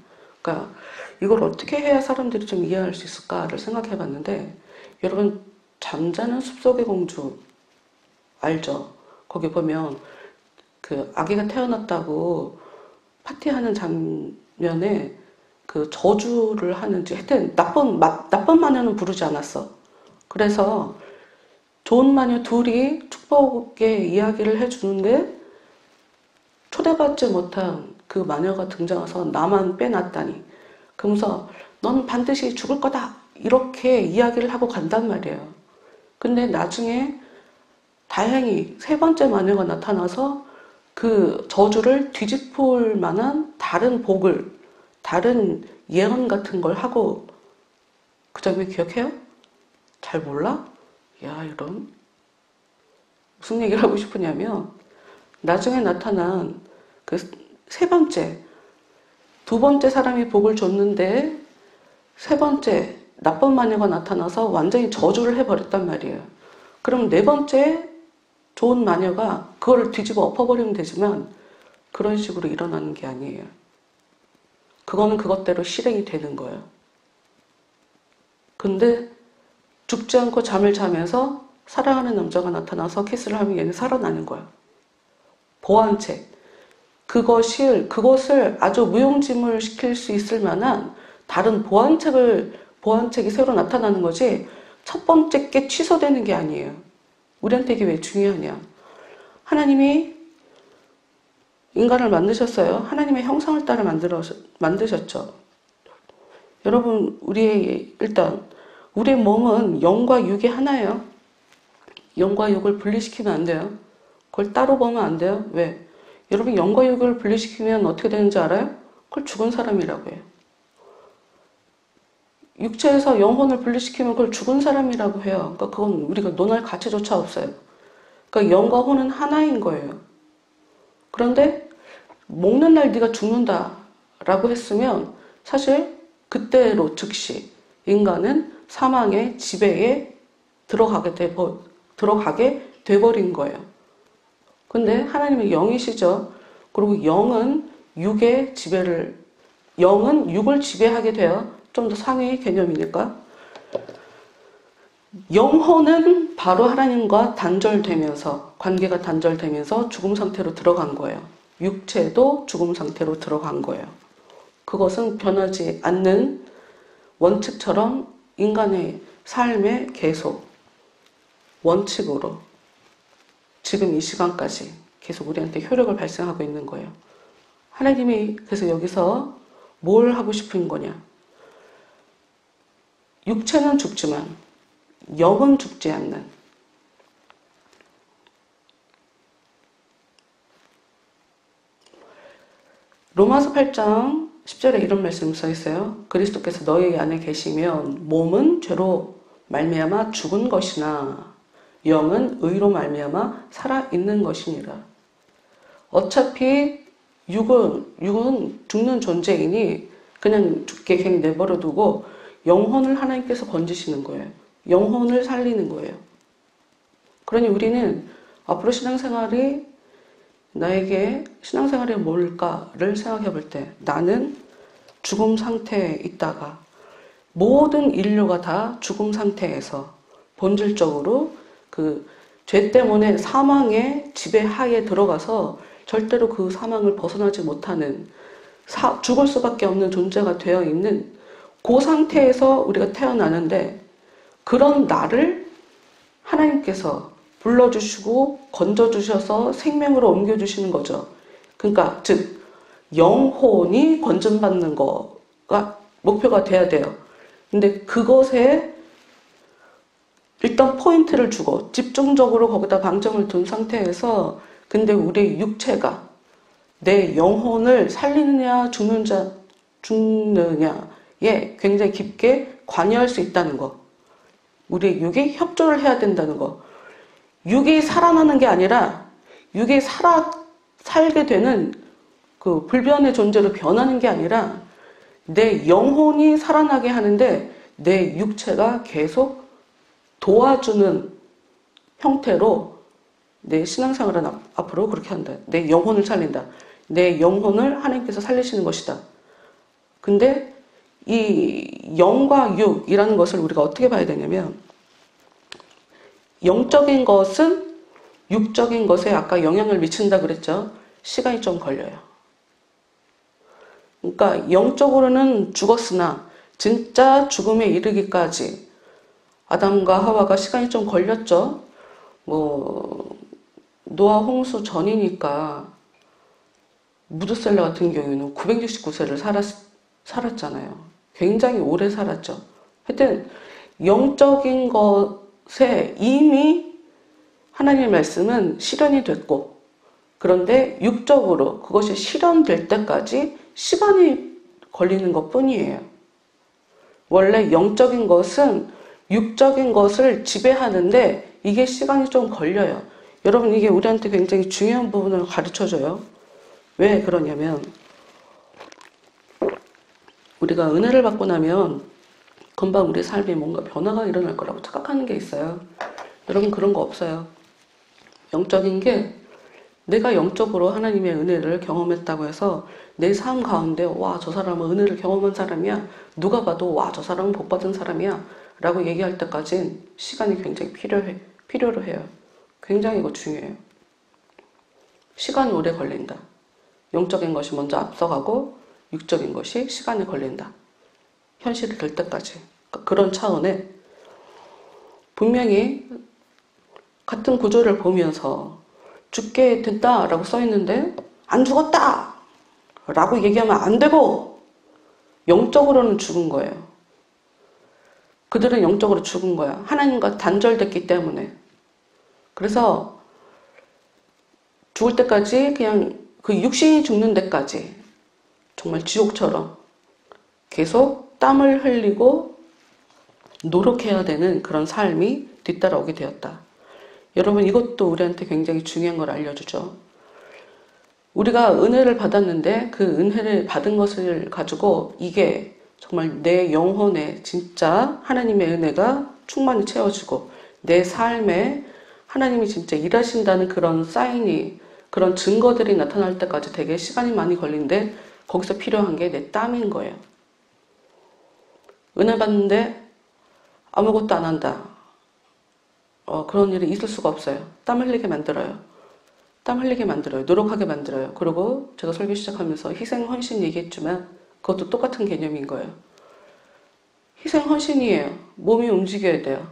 그러니까 이걸 어떻게 해야 사람들이 좀 이해할 수 있을까를 생각해 봤는데 여러분 잠자는 숲속의 공주 알죠? 거기 보면 그 아기가 태어났다고 파티하는 장면에 그 저주를 하는지 하여튼 나쁜 마녀는 부르지 않았어. 그래서 좋은 마녀 둘이 축복의 이야기를 해주는데 초대받지 못한 그 마녀가 등장해서 나만 빼놨다니. 그러면서 넌 반드시 죽을 거다. 이렇게 이야기를 하고 간단 말이에요. 근데 나중에 다행히 세 번째 마녀가 나타나서 그 저주를 뒤집을 만한 다른 복을, 다른 예언 같은 걸 하고 그 장면 기억해요? 잘 몰라? 야, 이런. 무슨 얘기를 하고 싶으냐면 나중에 나타난 그 세 번째, 두 번째 사람이 복을 줬는데 세 번째 나쁜 마녀가 나타나서 완전히 저주를 해버렸단 말이에요. 그럼 네 번째 좋은 마녀가 그거를 뒤집어 엎어버리면 되지만 그런 식으로 일어나는 게 아니에요. 그거는 그것대로 실행이 되는 거예요. 근데 죽지 않고 잠을 자면서 사랑하는 남자가 나타나서 키스를 하면 얘는 살아나는 거예요. 보완책. 그것을 아주 무용지물 시킬 수 있을 만한 다른 보완책이 새로 나타나는 거지 첫 번째 게 취소되는 게 아니에요. 우리한테 이게 왜 중요하냐? 하나님이 인간을 만드셨어요. 하나님의 형상을 따라 만드셨죠. 여러분, 일단 우리의 몸은 영과 육이 하나예요. 영과 육을 분리시키면 안 돼요. 그걸 따로 보면 안 돼요. 왜? 여러분 영과 육을 분리시키면 어떻게 되는지 알아요? 그걸 죽은 사람이라고 해요. 육체에서 영혼을 분리시키면 그걸 죽은 사람이라고 해요. 그러니까 그건 우리가 논할 가치조차 없어요. 그러니까 영과 혼은 하나인 거예요. 그런데 먹는 날 네가 죽는다라고 했으면 사실 그때로 즉시 인간은 사망의 지배에 들어가게 돼버린 거예요. 근데 하나님은 영이시죠. 그리고 영은 육을 지배하게 돼요. 좀 더 상위 개념이니까. 영혼은 바로 하나님과 관계가 단절되면서 죽음 상태로 들어간 거예요. 육체도 죽음 상태로 들어간 거예요. 그것은 변하지 않는 원칙처럼 인간의 삶의 계속 원칙으로 지금 이 시간까지 계속 우리한테 효력을 발생하고 있는 거예요. 하나님이 그래서 여기서 뭘 하고 싶은 거냐? 육체는 죽지만 영은 죽지 않는 로마서 8장 10절에 이런 말씀 써 있어요. 그리스도께서 너희 안에 계시면 몸은 죄로 말미암아 죽은 것이나 영은 의로 말미암아 살아있는 것이니라. 어차피 육은 죽는 존재이니 그냥 죽게 그냥 내버려 두고 영혼을 하나님께서 건지시는 거예요. 영혼을 살리는 거예요. 그러니 우리는 앞으로 신앙생활이 나에게 신앙생활이 뭘까를 생각해 볼 때 나는 죽음 상태에 있다가 모든 인류가 다 죽음 상태에서 본질적으로 그 죄 때문에 사망의 지배하에 들어가서 절대로 그 사망을 벗어나지 못하는 죽을 수밖에 없는 존재가 되어 있는 그 상태에서 우리가 태어나는데 그런 나를 하나님께서 불러주시고 건져주셔서 생명으로 옮겨주시는 거죠. 그러니까 즉 영혼이 건전받는 거가 목표가 돼야 돼요. 근데 그것에 일단 포인트를 주고 집중적으로 거기다 방점을 둔 상태에서 근데 우리 육체가 내 영혼을 살리느냐 죽느냐에 굉장히 깊게 관여할 수 있다는 거. 우리 육이 협조를 해야 된다는 거. 육이 살아나는 게 아니라 육이 살게 되는 그 불변의 존재로 변하는 게 아니라 내 영혼이 살아나게 하는데 내 육체가 계속 도와주는 형태로 내 신앙생활은 앞으로 그렇게 한다. 내 영혼을 살린다. 내 영혼을 하나님께서 살리시는 것이다. 근데 이 영과 육이라는 것을 우리가 어떻게 봐야 되냐면 영적인 것은 육적인 것에 아까 영향을 미친다 그랬죠. 시간이 좀 걸려요. 그러니까 영적으로는 죽었으나 진짜 죽음에 이르기까지 아담과 하와가 시간이 좀 걸렸죠. 노아 홍수 전이니까 무드셀라 같은 경우에는 969세를 살았잖아요. 굉장히 오래 살았죠. 하여튼 영적인 것에 이미 하나님의 말씀은 실현이 됐고 그런데 육적으로 그것이 실현될 때까지 시간이 걸리는 것 뿐이에요. 원래 영적인 것은 육적인 것을 지배하는데 이게 시간이 좀 걸려요. 여러분 이게 우리한테 굉장히 중요한 부분을 가르쳐줘요. 왜 그러냐면 우리가 은혜를 받고 나면 금방 우리 삶에 뭔가 변화가 일어날 거라고 착각하는 게 있어요. 여러분 그런 거 없어요. 영적인 게 내가 영적으로 하나님의 은혜를 경험했다고 해서 내 삶 가운데 와, 저 사람은 은혜를 경험한 사람이야. 누가 봐도 와, 저 사람은 복 받은 사람이야. 라고 얘기할 때까지는 시간이 굉장히 필요로 해요. 굉장히 이거 중요해요. 시간이 오래 걸린다. 영적인 것이 먼저 앞서가고 육적인 것이 시간이 걸린다. 현실이 될 때까지. 그러니까 그런 차원에 분명히 같은 구조를 보면서 죽게 됐다라고 써있는데 안 죽었다! 라고 얘기하면 안 되고 영적으로는 죽은 거예요. 그들은 영적으로 죽은 거야. 하나님과 단절됐기 때문에. 그래서 죽을 때까지 그냥 그 육신이 죽는 데까지 정말 지옥처럼 계속 땀을 흘리고 노력해야 되는 그런 삶이 뒤따라오게 되었다. 여러분 이것도 우리한테 굉장히 중요한 걸 알려주죠. 우리가 은혜를 받았는데 그 은혜를 받은 것을 가지고 이게 정말 내 영혼에 진짜 하나님의 은혜가 충만히 채워지고 내 삶에 하나님이 진짜 일하신다는 그런 사인이 그런 증거들이 나타날 때까지 되게 시간이 많이 걸리는데 거기서 필요한 게 내 땀인 거예요. 은혜 받는데 아무것도 안 한다. 그런 일이 있을 수가 없어요. 땀 흘리게 만들어요. 땀 흘리게 만들어요. 노력하게 만들어요. 그리고 제가 설교 시작하면서 희생, 헌신 얘기했지만 그것도 똑같은 개념인 거예요. 희생, 헌신이에요. 몸이 움직여야 돼요.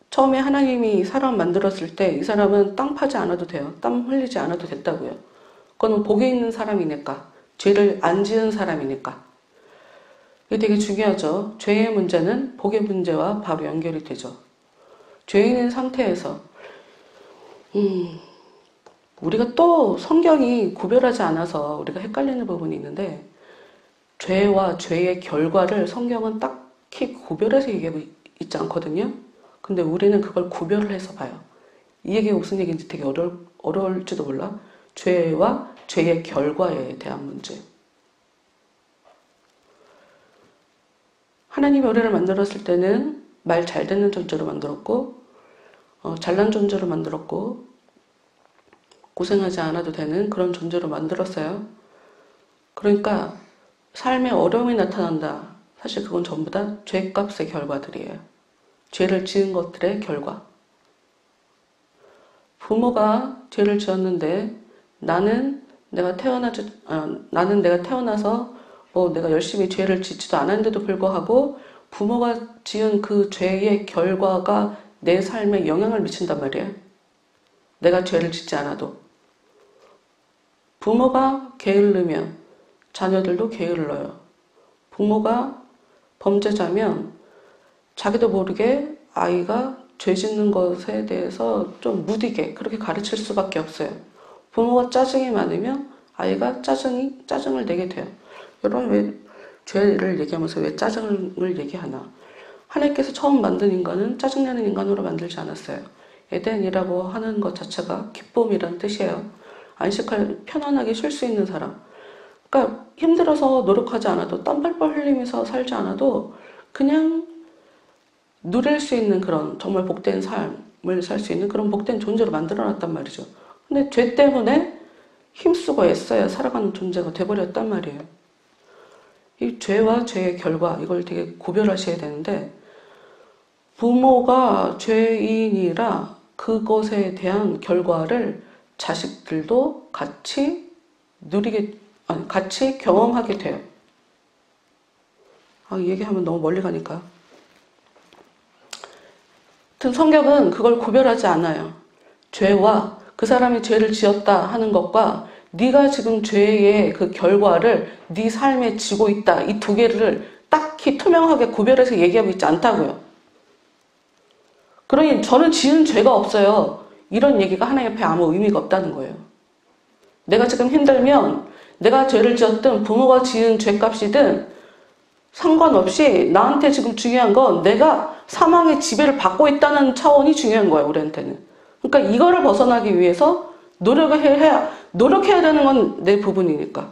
처음에 하나님이 사람 만들었을 때 이 사람은 땅 파지 않아도 돼요. 땀 흘리지 않아도 됐다고요. 그건 복이 있는 사람이니까. 죄를 안 지은 사람이니까. 이게 되게 중요하죠. 죄의 문제는 복의 문제와 바로 연결이 되죠. 죄인인 상태에서 우리가 또 성경이 구별하지 않아서 우리가 헷갈리는 부분이 있는데 죄와 죄의 결과를 성경은 딱히 구별해서 얘기하고 있지 않거든요. 근데 우리는 그걸 구별을 해서 봐요. 이 얘기가 무슨 얘기인지 되게 어려울지도 몰라. 죄와 죄의 결과에 대한 문제. 하나님이 우리를 만들었을 때는 말 잘 듣는 존재로 만들었고, 잘난 존재로 만들었고, 고생하지 않아도 되는 그런 존재로 만들었어요. 그러니까 삶에 어려움이 나타난다. 사실 그건 전부 다 죄값의 결과들이에요. 죄를 지은 것들의 결과. 부모가 죄를 지었는데 나는 내가 태어나서 내가 열심히 죄를 짓지도 않았는데도 불구하고 부모가 지은 그 죄의 결과가 내 삶에 영향을 미친단 말이에요. 내가 죄를 짓지 않아도. 부모가 게을르면 자녀들도 게을러요. 부모가 범죄자면 자기도 모르게 아이가 죄 짓는 것에 대해서 좀 무디게 그렇게 가르칠 수밖에 없어요. 부모가 짜증이 많으면 아이가 짜증을 내게 돼요. 여러분 왜 죄를 얘기하면서 왜 짜증을 얘기하나? 하나님께서 처음 만든 인간은 짜증내는 인간으로 만들지 않았어요. 에덴이라고 하는 것 자체가 기쁨이란 뜻이에요. 안식할 편안하게 쉴 수 있는 사람. 그러니까 힘들어서 노력하지 않아도 땀 뻘뻘 흘리면서 살지 않아도 그냥 누릴 수 있는 그런 정말 복된 삶을 살 수 있는 그런 복된 존재로 만들어놨단 말이죠. 근데 죄 때문에 힘쓰고 애써야 살아가는 존재가 돼버렸단 말이에요. 이 죄와 죄의 결과 이걸 되게 구별하셔야 되는데 부모가 죄인이라 그것에 대한 결과를 자식들도 같이 같이 경험하게 돼요. 얘기하면 너무 멀리 가니까. 하여튼 성경은 그걸 구별하지 않아요. 죄와 그 사람이 죄를 지었다 하는 것과 네가 지금 죄의 그 결과를 네 삶에 지고 있다. 이 두 개를 딱히 투명하게 구별해서 얘기하고 있지 않다고요. 그러니 저는 지은 죄가 없어요. 이런 얘기가 하나님 앞에 아무 의미가 없다는 거예요. 내가 지금 힘들면 내가 죄를 지었든 부모가 지은 죄값이든 상관없이 나한테 지금 중요한 건 내가 사망의 지배를 받고 있다는 차원이 중요한 거예요. 우리한테는. 그러니까 이거를 벗어나기 위해서 노력해야 되는 건 내 부분이니까.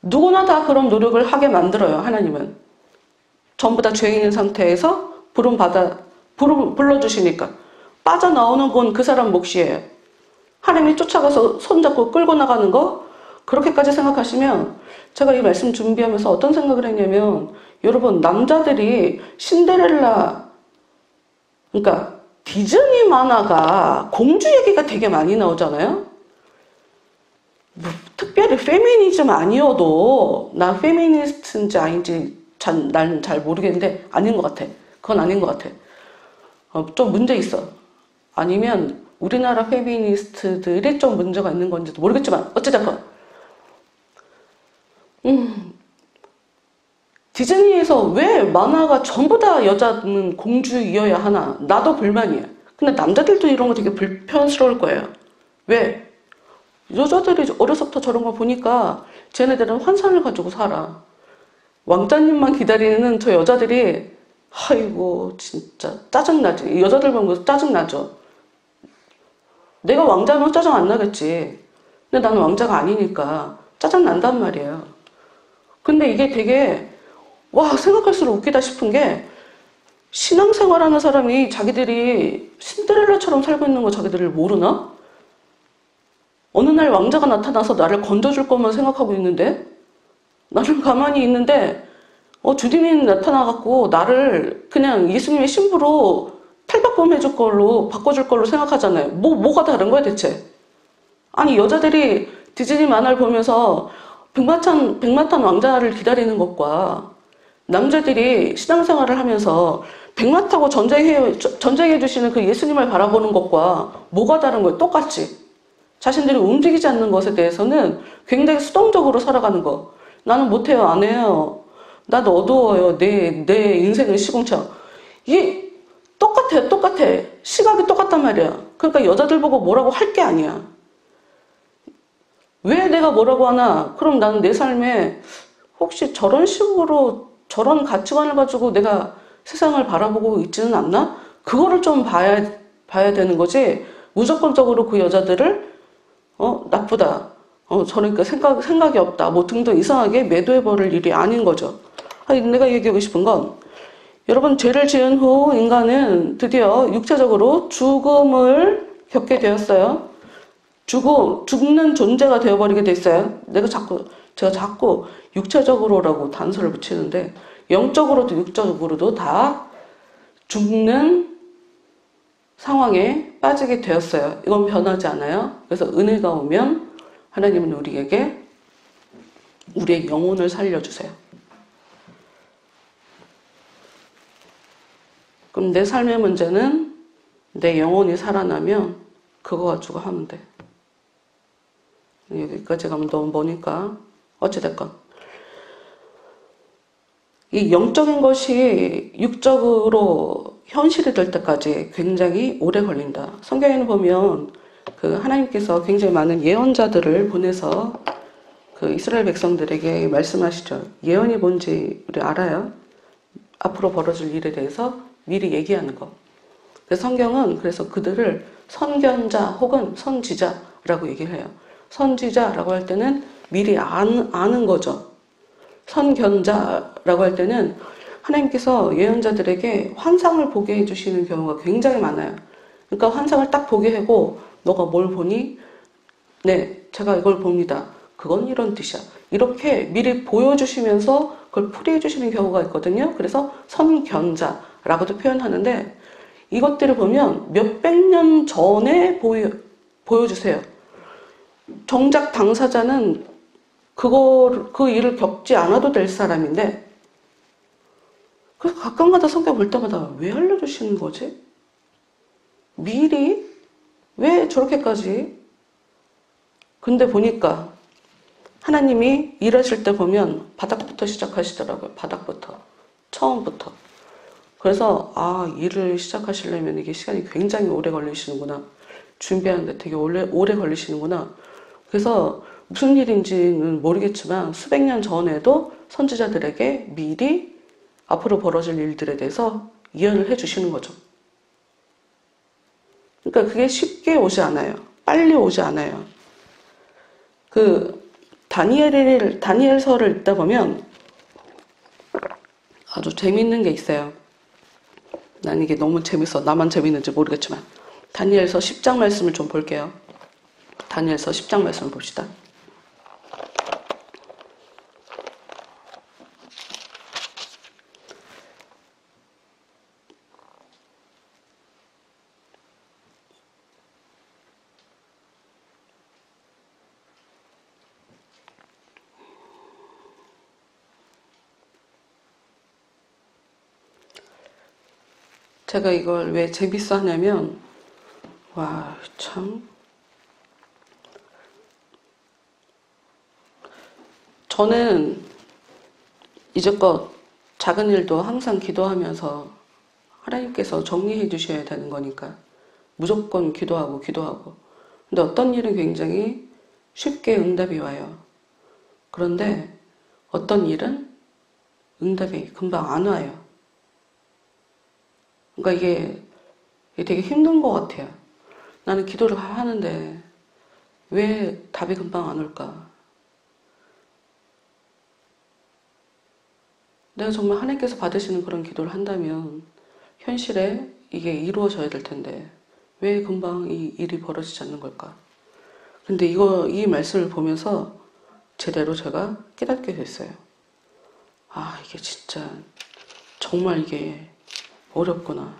누구나 다 그런 노력을 하게 만들어요. 하나님은. 전부 다 죄인인 상태에서 불러주시니까. 빠져나오는 건 그 사람 몫이에요. 하나님이 쫓아가서 손잡고 끌고 나가는 거 그렇게까지 생각하시면 제가 이 말씀 준비하면서 어떤 생각을 했냐면 여러분 남자들이 신데렐라 그러니까 디즈니 만화가 공주 얘기가 되게 많이 나오잖아요. 뭐 특별히 페미니즘 아니어도 나 페미니스트인지 아닌지 나는 잘 모르겠는데 아닌 것 같아. 그건 아닌 것 같아. 좀 문제 있어. 아니면 우리나라 페미니스트들이 좀 문제가 있는 건지도 모르겠지만 어찌됐건 디즈니에서 왜 만화가 전부 다 여자는 공주이어야 하나? 나도 불만이야. 근데 남자들도 이런 거 되게 불편스러울 거예요. 왜? 여자들이 어려서부터 저런 거 보니까 쟤네들은 환상을 가지고 살아. 왕자님만 기다리는 저 여자들이 아이고 진짜 짜증나지. 여자들 보면 짜증나죠. 내가 왕자면 짜증 안 나겠지. 근데 나는 왕자가 아니니까 짜증난단 말이에요. 근데 이게 되게 생각할수록 웃기다 싶은 게 신앙생활하는 사람이 자기들이 신데렐라처럼 살고 있는 거 자기들을 모르나? 어느 날 왕자가 나타나서 나를 건져줄 것만 생각하고 있는데 나는 가만히 있는데 주님이 나타나갖고 나를 그냥 예수님의 신부로 탈바꿈 해줄 걸로 바꿔줄 걸로 생각하잖아요. 뭐가 다른 거야 대체? 아니 여자들이 디즈니 만화를 보면서 백마탄 왕자를 기다리는 것과 남자들이 신앙생활을 하면서 백마 타고 전쟁해 주시는 그 예수님을 바라보는 것과 뭐가 다른 거예요? 똑같지. 자신들이 움직이지 않는 것에 대해서는 굉장히 수동적으로 살아가는 거. 나는 못해요, 안 해요. 나도 어두워요. 내 인생은 시궁창. 이게 똑같아. 시각이 똑같단 말이야. 그러니까 여자들 보고 뭐라고 할 게 아니야. 왜 내가 뭐라고 하나? 그럼 나는 내 삶에 혹시 저런 식으로 저런 가치관을 가지고 내가 세상을 바라보고 있지는 않나? 그거를 좀 봐야 되는 거지. 무조건적으로 그 여자들을 나쁘다. 저러니까 생각이 없다. 뭐 등등 이상하게 매도해버릴 일이 아닌 거죠. 내가 얘기하고 싶은 건 여러분 죄를 지은 후 인간은 드디어 육체적으로 죽음을 겪게 되었어요. 죽는 존재가 되어버리게 됐어요. 제가 자꾸 육체적으로라고 단서를 붙이는데 영적으로도 육적으로도 다 죽는 상황에 빠지게 되었어요. 이건 변하지 않아요. 그래서 은혜가 오면 하나님은 우리에게 우리의 영혼을 살려주세요. 그럼 내 삶의 문제는 내 영혼이 살아나면 그거 가지고 하면 돼. 여기까지 가면 너무 머니까 어찌됐건 이 영적인 것이 육적으로 현실이 될 때까지 굉장히 오래 걸린다. 성경에는 보면 그 하나님께서 굉장히 많은 예언자들을 보내서 그 이스라엘 백성들에게 말씀하시죠. 예언이 뭔지 우리 알아요. 앞으로 벌어질 일에 대해서 미리 얘기하는 거. 그래서 성경은 그래서 그들을 선견자 혹은 선지자라고 얘기를 해요. 선지자라고 할 때는 미리 아는 거죠. 선견자라고 할 때는 하나님께서 예언자들에게 환상을 보게 해주시는 경우가 굉장히 많아요. 그러니까 환상을 딱 보게 하고 너가 뭘 보니? 네, 제가 이걸 봅니다. 그건 이런 뜻이야. 이렇게 미리 보여주시면서 그걸 풀이해 주시는 경우가 있거든요. 그래서 선견자라고도 표현하는데 이것들을 보면 몇백 년 전에 보여주세요. 정작 당사자는 그 일을 겪지 않아도 될 사람인데 그래서 가끔가다 성경 볼 때마다 왜 알려주시는 거지? 미리? 왜 저렇게까지? 근데 보니까 하나님이 일하실 때 보면 바닥부터 시작하시더라고요. 바닥부터. 처음부터. 그래서 일을 시작하시려면 이게 시간이 굉장히 오래 걸리시는구나. 준비하는데 되게 오래 걸리시는구나. 그래서 무슨 일인지는 모르겠지만 수백 년 전에도 선지자들에게 미리 앞으로 벌어질 일들에 대해서 예언을 해주시는 거죠. 그러니까 그게 쉽게 오지 않아요. 빨리 오지 않아요. 그 다니엘서를 읽다 보면 아주 재밌는 게 있어요. 난 이게 너무 재밌어. 나만 재밌는지 모르겠지만 다니엘서 10장 말씀을 좀 볼게요. 다니엘서 10장 말씀을 봅시다. 제가 이걸 왜 재밌어 하냐면 참 저는 이제껏 작은 일도 항상 기도하면서 하나님께서 정리해 주셔야 되는 거니까 무조건 기도하고 근데 어떤 일은 굉장히 쉽게 응답이 와요. 그런데 어떤 일은 응답이 금방 안 와요. 그러니까 이게 되게 힘든 것 같아요. 나는 기도를 하는데 왜 답이 금방 안 올까? 내가 정말 하나님께서 받으시는 그런 기도를 한다면 현실에 이게 이루어져야 될 텐데 왜 금방 이 일이 벌어지지 않는 걸까? 근데 이 말씀을 보면서 제대로 제가 깨닫게 됐어요. 이게 진짜 정말 이게 어렵구나.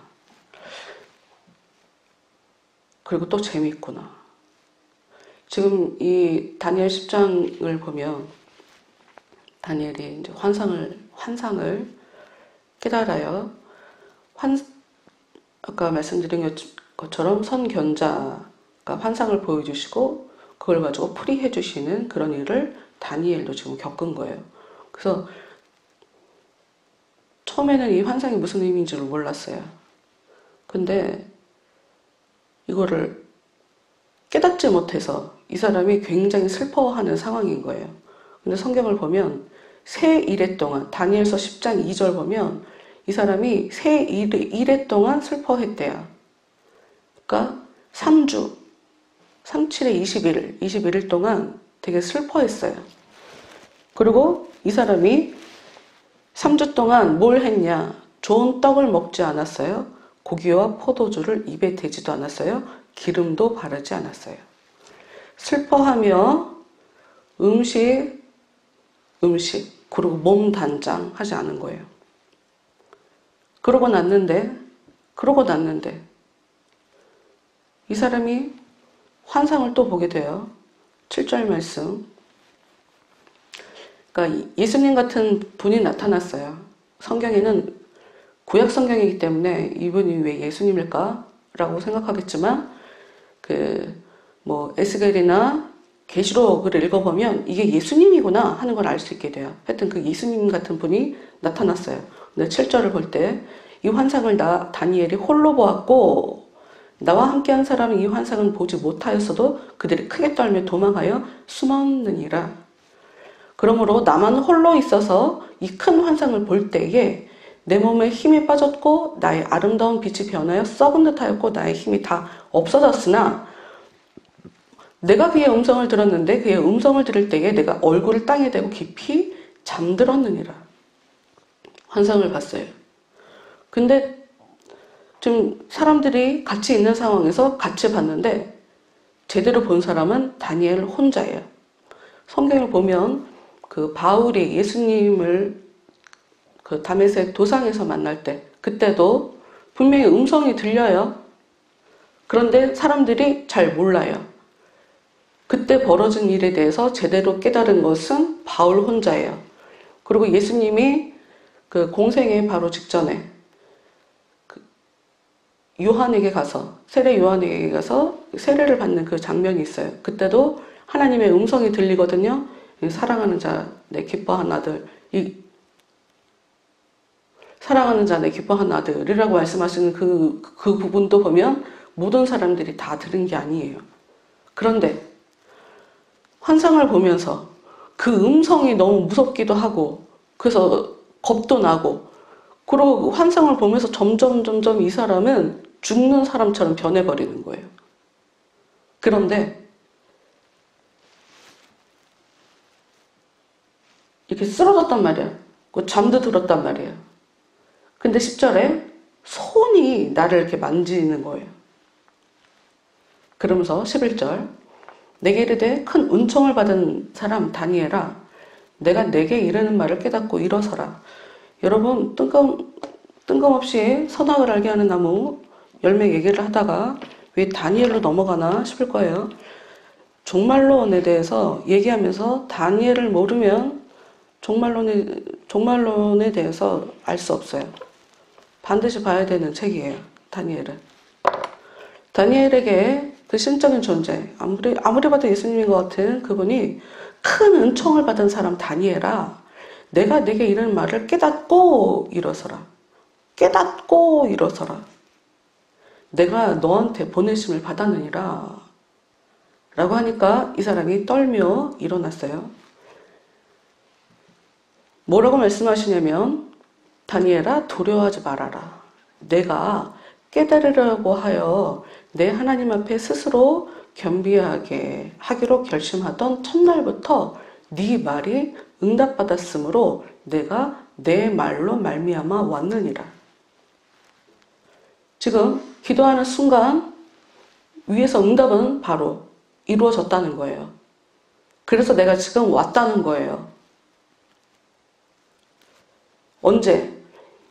그리고 또 재밌구나. 지금 이 다니엘 10장을 보면 다니엘이 이제 환상을 깨달아요. 아까 말씀드린 것처럼 선견자가 환상을 보여주시고 그걸 가지고 풀이해 주시는 그런 일을 다니엘도 지금 겪은 거예요. 그래서 처음에는 이 환상이 무슨 의미인지를 몰랐어요. 근데 이거를 깨닫지 못해서 이 사람이 굉장히 슬퍼하는 상황인 거예요. 근데 성경을 보면 새 이래 동안 다니엘서 10장 2절 보면 이 사람이 새 이래 동안 슬퍼했대요. 그러니까 3주 37에 21일 동안 되게 슬퍼했어요. 그리고 이 사람이 3주 동안 뭘 했냐? 좋은 떡을 먹지 않았어요. 고기와 포도주를 입에 대지도 않았어요. 기름도 바르지 않았어요. 슬퍼하며 음식, 그리고 몸 단장 하지 않은 거예요. 그러고 났는데 이 사람이 환상을 또 보게 돼요. 7절 말씀. 그러니까 예수님 같은 분이 나타났어요. 성경에는 구약 성경이기 때문에 이분이 왜 예수님일까? 라고 생각하겠지만 에스겔이나 계시록을 읽어보면 이게 예수님이구나 하는 걸 알 수 있게 돼요. 하여튼 그 예수님 같은 분이 나타났어요. 근데 7절을 볼 때 이 환상을 다니엘이 홀로 보았고 나와 함께한 사람은 이 환상을 보지 못하였어도 그들이 크게 떨며 도망하여 숨었느니라. 그러므로 나만 홀로 있어서 이 큰 환상을 볼 때에 내 몸에 힘이 빠졌고 나의 아름다운 빛이 변하여 썩은 듯하였고 나의 힘이 다 없어졌으나 내가 그의 음성을 들었는데 그의 음성을 들을 때에 내가 얼굴을 땅에 대고 깊이 잠들었느니라. 환상을 봤어요. 근데 좀 사람들이 같이 있는 상황에서 같이 봤는데 제대로 본 사람은 다니엘 혼자예요. 성경을 보면 그 바울이 예수님을 그 다메섹 도상에서 만날 때 그때도 분명히 음성이 들려요. 그런데 사람들이 잘 몰라요. 그때 벌어진 일에 대해서 제대로 깨달은 것은 바울 혼자예요. 그리고 예수님이 그 공생의 바로 직전에 세례 요한에게 가서 세례를 받는 그 장면이 있어요. 그때도 하나님의 음성이 들리거든요. 사랑하는 자, 내 기뻐한 아들, 사랑하는 자, 내 기뻐한 아들이라고 말씀하시는 그 부분도 보면 모든 사람들이 다 들은 게 아니에요. 그런데 환상을 보면서 그 음성이 너무 무섭기도 하고 그래서 겁도 나고 그리고 환상을 보면서 점점 이 사람은 죽는 사람처럼 변해버리는 거예요. 그런데 이렇게 쓰러졌단 말이야. 잠도 들었단 말이에요. 근데 10절에 손이 나를 이렇게 만지는 거예요. 그러면서 11절 내게 이르되 큰 은총을 받은 사람 다니엘아 내가 내게 이르는 말을 깨닫고 일어서라. 여러분 뜬금없이 선악을 알게 하는 나무 열매 얘기를 하다가 왜 다니엘로 넘어가나 싶을 거예요. 종말론에 대해서 얘기하면서 다니엘을 모르면 종말론에 대해서 알 수 없어요. 반드시 봐야 되는 책이에요. 다니엘은. 다니엘에게 그 신적인 존재, 아무리 봐도 예수님인 것 같은 그분이 큰 은총을 받은 사람 다니엘아 내가 내게 이런 말을 깨닫고 일어서라. 깨닫고 일어서라. 내가 너한테 보내심을 받았느니라. 라고 하니까 이 사람이 떨며 일어났어요. 뭐라고 말씀하시냐면 다니엘아 두려워하지 말아라. 내가 깨달으려고 하여 내 하나님 앞에 스스로 겸비하게 하기로 결심하던 첫날부터 네 말이 응답받았으므로 내가 내 말로 말미암아 왔느니라. 지금 기도하는 순간 위에서 응답은 바로 이루어졌다는 거예요. 그래서 내가 지금 왔다는 거예요. 언제?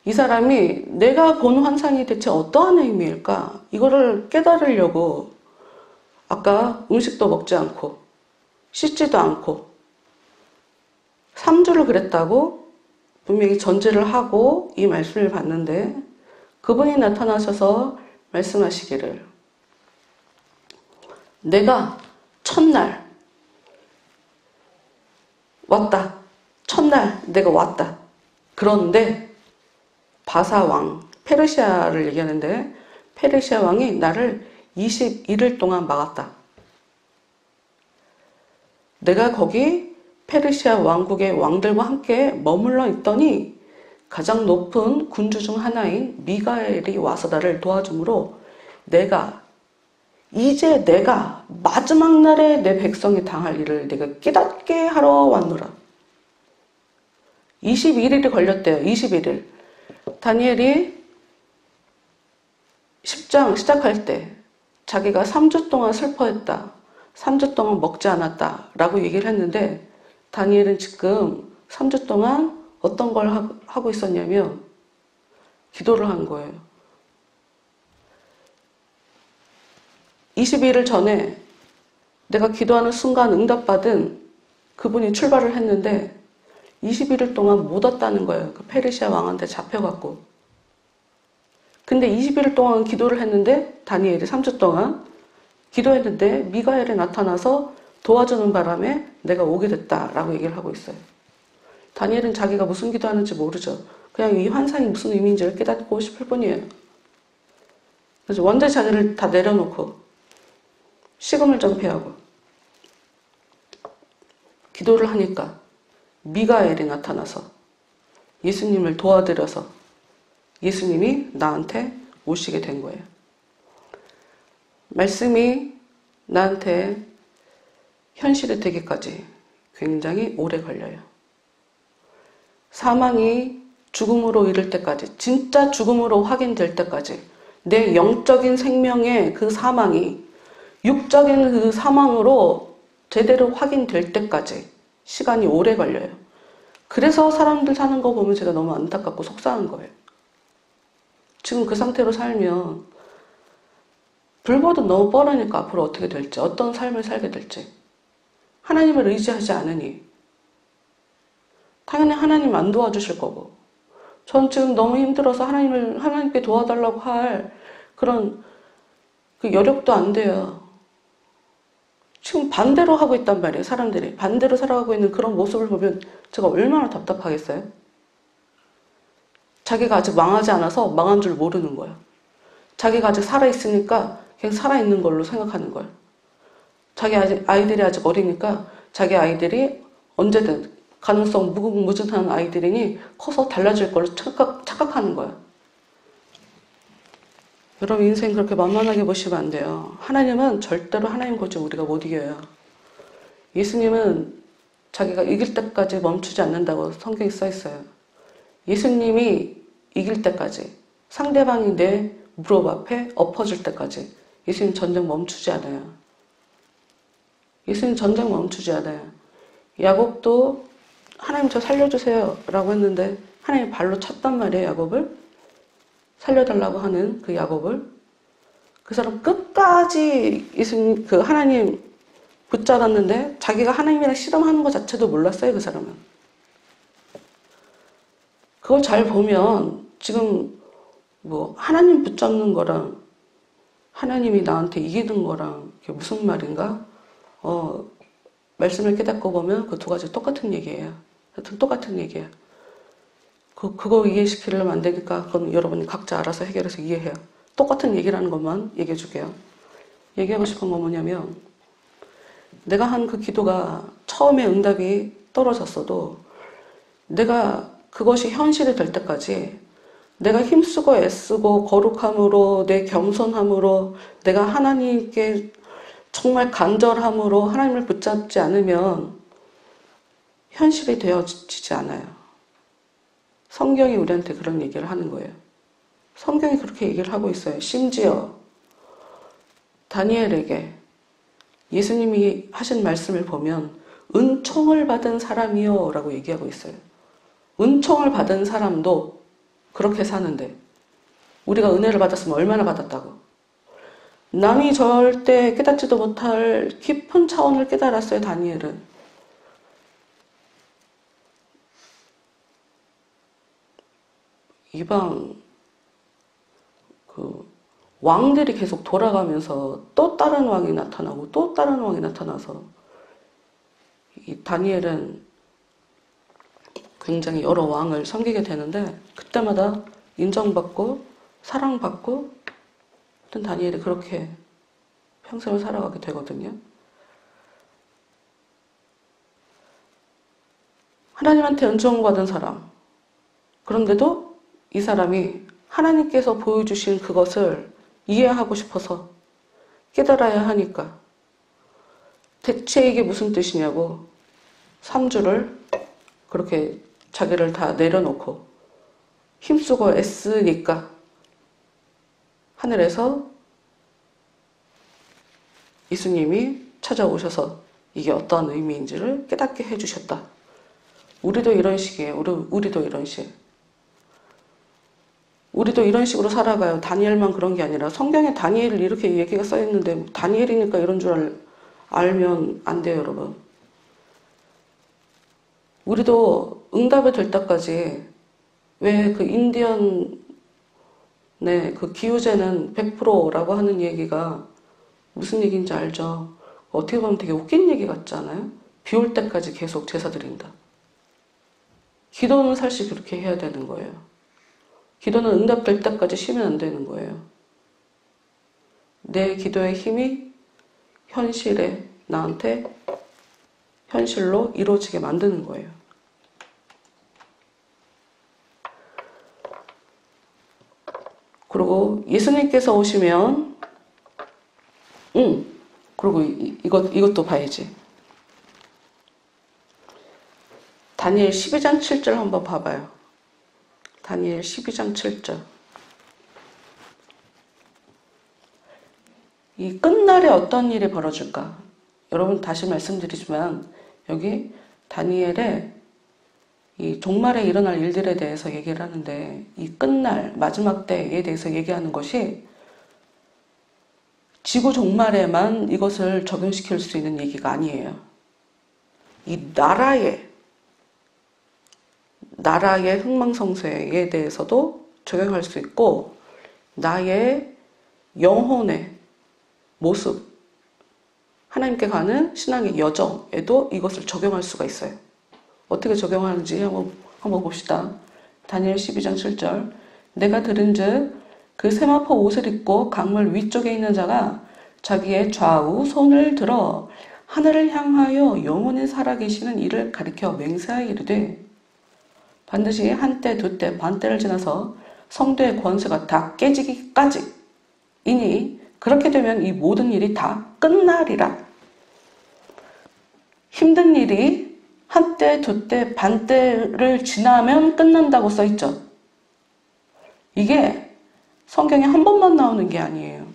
이 사람이 내가 본 환상이 대체 어떠한 의미일까? 이거를 깨달으려고 아까 음식도 먹지 않고 씻지도 않고 3주를 그랬다고 분명히 전제를 하고 이 말씀을 봤는데 그분이 나타나셔서 말씀하시기를 내가 첫날 왔다. 첫날 내가 왔다. 그런데 바사 왕, 페르시아를 얘기하는데 페르시아 왕이 나를 21일 동안 막았다. 내가 거기 페르시아 왕국의 왕들과 함께 머물러 있더니 가장 높은 군주 중 하나인 미가엘이 와서 나를 도와주므로 이제 내가 마지막 날에 내 백성이 당할 일을 내가 깨닫게 하러 왔노라. 21일이 걸렸대요. 21일. 다니엘이 10장 시작할 때 자기가 3주 동안 슬퍼했다. 3주 동안 먹지 않았다. 라고 얘기를 했는데 다니엘은 지금 3주 동안 어떤 걸 하고 있었냐면 기도를 한 거예요. 22일 전에 내가 기도하는 순간 응답받은 그분이 출발을 했는데 21일 동안 못 왔다는 거예요. 그 페르시아 왕한테 잡혀갖고. 근데 21일 동안 기도를 했는데 다니엘이 3주 동안 기도했는데 미가엘이 나타나서 도와주는 바람에 내가 오게 됐다라고 얘기를 하고 있어요. 다니엘은 자기가 무슨 기도하는지 모르죠. 그냥 이 환상이 무슨 의미인지를 깨닫고 싶을 뿐이에요. 그래서 완전히 자기를 다 내려놓고 식음을 전폐하고 기도를 하니까 미가엘이 나타나서 예수님을 도와드려서 예수님이 나한테 오시게 된 거예요. 말씀이 나한테 현실이 되기까지 굉장히 오래 걸려요. 사망이 죽음으로 이를 때까지, 진짜 죽음으로 확인될 때까지, 내 영적인 생명의 그 사망이 육적인 그 사망으로 제대로 확인될 때까지 시간이 오래 걸려요. 그래서 사람들 사는 거 보면 제가 너무 안타깝고 속상한 거예요. 지금 그 상태로 살면 불보듯 너무 뻔하니까 앞으로 어떻게 될지, 어떤 삶을 살게 될지. 하나님을 의지하지 않으니 당연히 하나님 안 도와주실 거고, 전 지금 너무 힘들어서 하나님께 도와달라고 할 그런 그 여력도 안 돼요. 지금 반대로 하고 있단 말이에요. 사람들이 반대로 살아가고 있는 그런 모습을 보면 제가 얼마나 답답하겠어요. 자기가 아직 망하지 않아서 망한 줄 모르는 거예요. 자기가 아직 살아있으니까 그냥 살아있는 걸로 생각하는 거예요. 자기 아이들이 아직 어리니까 자기 아이들이 언제든 가능성 무궁무진한 아이들이니 커서 달라질 걸로 착각하는 거예요. 여러분 인생 그렇게 만만하게 보시면 안 돼요. 하나님은 절대로 하나님 고집 우리가 못 이겨요. 예수님은 자기가 이길 때까지 멈추지 않는다고 성경에 써 있어요. 예수님이 이길 때까지, 상대방이 내 무릎 앞에 엎어질 때까지 예수님 전쟁 멈추지 않아요. 예수님 전쟁 멈추지 않아요. 야곱도 하나님 저 살려주세요 라고 했는데 하나님 발로 찼단 말이에요. 야곱을 살려달라고 하는 그 야곱을. 그 사람 끝까지 예수님 그 하나님 붙잡았는데 자기가 하나님이랑 씨름하는 것 자체도 몰랐어요. 그 사람은. 그걸 잘 보면 지금 뭐 하나님 붙잡는 거랑 하나님이 나한테 이기는 거랑 그게 무슨 말인가? 말씀을 깨닫고 보면 그 두 가지 똑같은 얘기예요. 하여튼 똑같은 얘기예요. 그거 이해시키려면 안 되니까 그건 여러분이 각자 알아서 해결해서 이해해요. 똑같은 얘기라는 것만 얘기해 줄게요. 얘기하고 싶은 건 뭐냐면 내가 한 그 기도가 처음에 응답이 떨어졌어도 내가 그것이 현실이 될 때까지 내가 힘쓰고 애쓰고 거룩함으로 내 겸손함으로 내가 하나님께 정말 간절함으로 하나님을 붙잡지 않으면 현실이 되어지지 않아요. 성경이 우리한테 그런 얘기를 하는 거예요. 성경이 그렇게 얘기를 하고 있어요. 심지어 다니엘에게 예수님이 하신 말씀을 보면 은총을 받은 사람이요 라고 얘기하고 있어요. 은총을 받은 사람도 그렇게 사는데 우리가 은혜를 받았으면 얼마나 받았다고. 남이 절대 깨닫지도 못할 깊은 차원을 깨달았어요. 다니엘은. 이방 그 왕들이 계속 돌아가면서 또 다른 왕이 나타나고 또 다른 왕이 나타나서 이 다니엘은 굉장히 여러 왕을 섬기게 되는데 그때마다 인정받고 사랑받고 어떤 다니엘이 그렇게 평생을 살아가게 되거든요. 하나님한테 은총받은 사람. 그런데도 이 사람이 하나님께서 보여주신 그것을 이해하고 싶어서 깨달아야 하니까 대체 이게 무슨 뜻이냐고 3주를 그렇게 자기를 다 내려놓고 힘쓰고 애쓰니까 하늘에서 예수님이 찾아오셔서 이게 어떠한 의미인지를 깨닫게 해주셨다. 우리도 이런 식이에요. 우리도 이런 식. 우리도 이런 식으로 살아가요. 다니엘만 그런 게 아니라 성경에 다니엘 이렇게 얘기가 써있는데 다니엘이니까 이런 줄 알면 안 돼요, 여러분. 우리도 응답이 될 때까지 왜 그 인디언의 그 기후제는 100%라고 하는 얘기가 무슨 얘기인지 알죠? 어떻게 보면 되게 웃긴 얘기 같지 않아요? 비 올 때까지 계속 제사 드린다. 기도는 사실 그렇게 해야 되는 거예요. 기도는 응답될 때까지 쉬면 안 되는 거예요. 내 기도의 힘이 현실에 나한테 현실로 이루어지게 만드는 거예요. 그리고 예수님께서 오시면 그리고 이것도 봐야지. 다니엘 12장 7절 한번 봐봐요. 다니엘 12장 7절. 이 끝날에 어떤 일이 벌어질까? 여러분 다시 말씀드리지만 여기 다니엘의 이 종말에 일어날 일들에 대해서 얘기를 하는데 이 끝날 마지막 때에 대해서 얘기하는 것이 지구 종말에만 이것을 적용시킬 수 있는 얘기가 아니에요. 이 나라의 흥망성쇠에 대해서도 적용할 수 있고 나의 영혼의 모습, 하나님께 가는 신앙의 여정에도 이것을 적용할 수가 있어요. 어떻게 적용하는지 한번 봅시다. 다니엘 12장 7절. 내가 들은즉 그 세마포 옷을 입고 강물 위쪽에 있는 자가 자기의 좌우 손을 들어 하늘을 향하여 영원히 살아계시는 이를 가리켜 맹세하여 이르되 반드시 한때 두때 반때를 지나서 성도의 권세가 다 깨지기까지 이니 그렇게 되면 이 모든 일이 다 끝나리라. 힘든 일이 한때 두때 반때를 지나면 끝난다고 써있죠. 이게 성경에 한 번만 나오는 게 아니에요.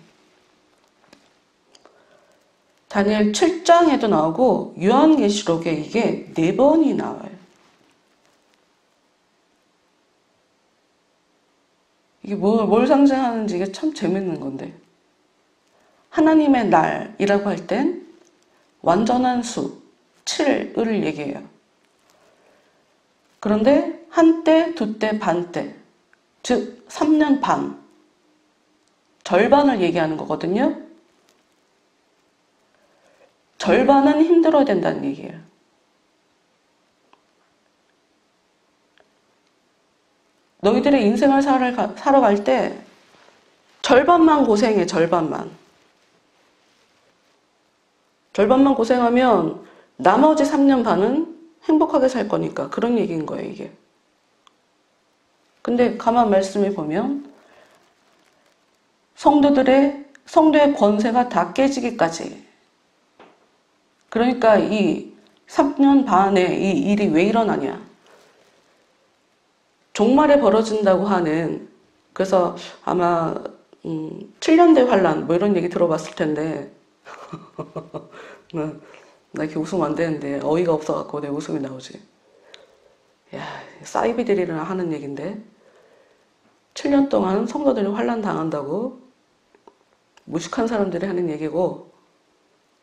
다니엘 7장에도 나오고 요한계시록에 이게 4번이 나와요. 이게 뭘 상징하는지 이게 참 재밌는 건데 하나님의 날이라고 할 땐 완전한 수 7을 얘기해요. 그런데 한때, 두때, 반때 즉 3년 반 절반을 얘기하는 거거든요. 절반은 힘들어야 된다는 얘기예요. 너희들의 인생을 살아갈 때 절반만 고생해. 절반만 고생하면 나머지 3년 반은 행복하게 살 거니까 그런 얘기인 거예요. 이게. 근데 가만 말씀해 보면 성도의 권세가 다 깨지기까지, 그러니까 이 3년 반에 이 일이 왜 일어나냐, 종말에 벌어진다고 하는, 그래서 아마 7년대 환란 뭐 이런 얘기 들어봤을 텐데 나 이렇게 웃으면 안 되는데 어이가 없어갖고 내 웃음이 나오지. 야, 사이비들이랑 하는 얘긴데 7년 동안 성도들이 환란 당한다고 무식한 사람들이 하는 얘기고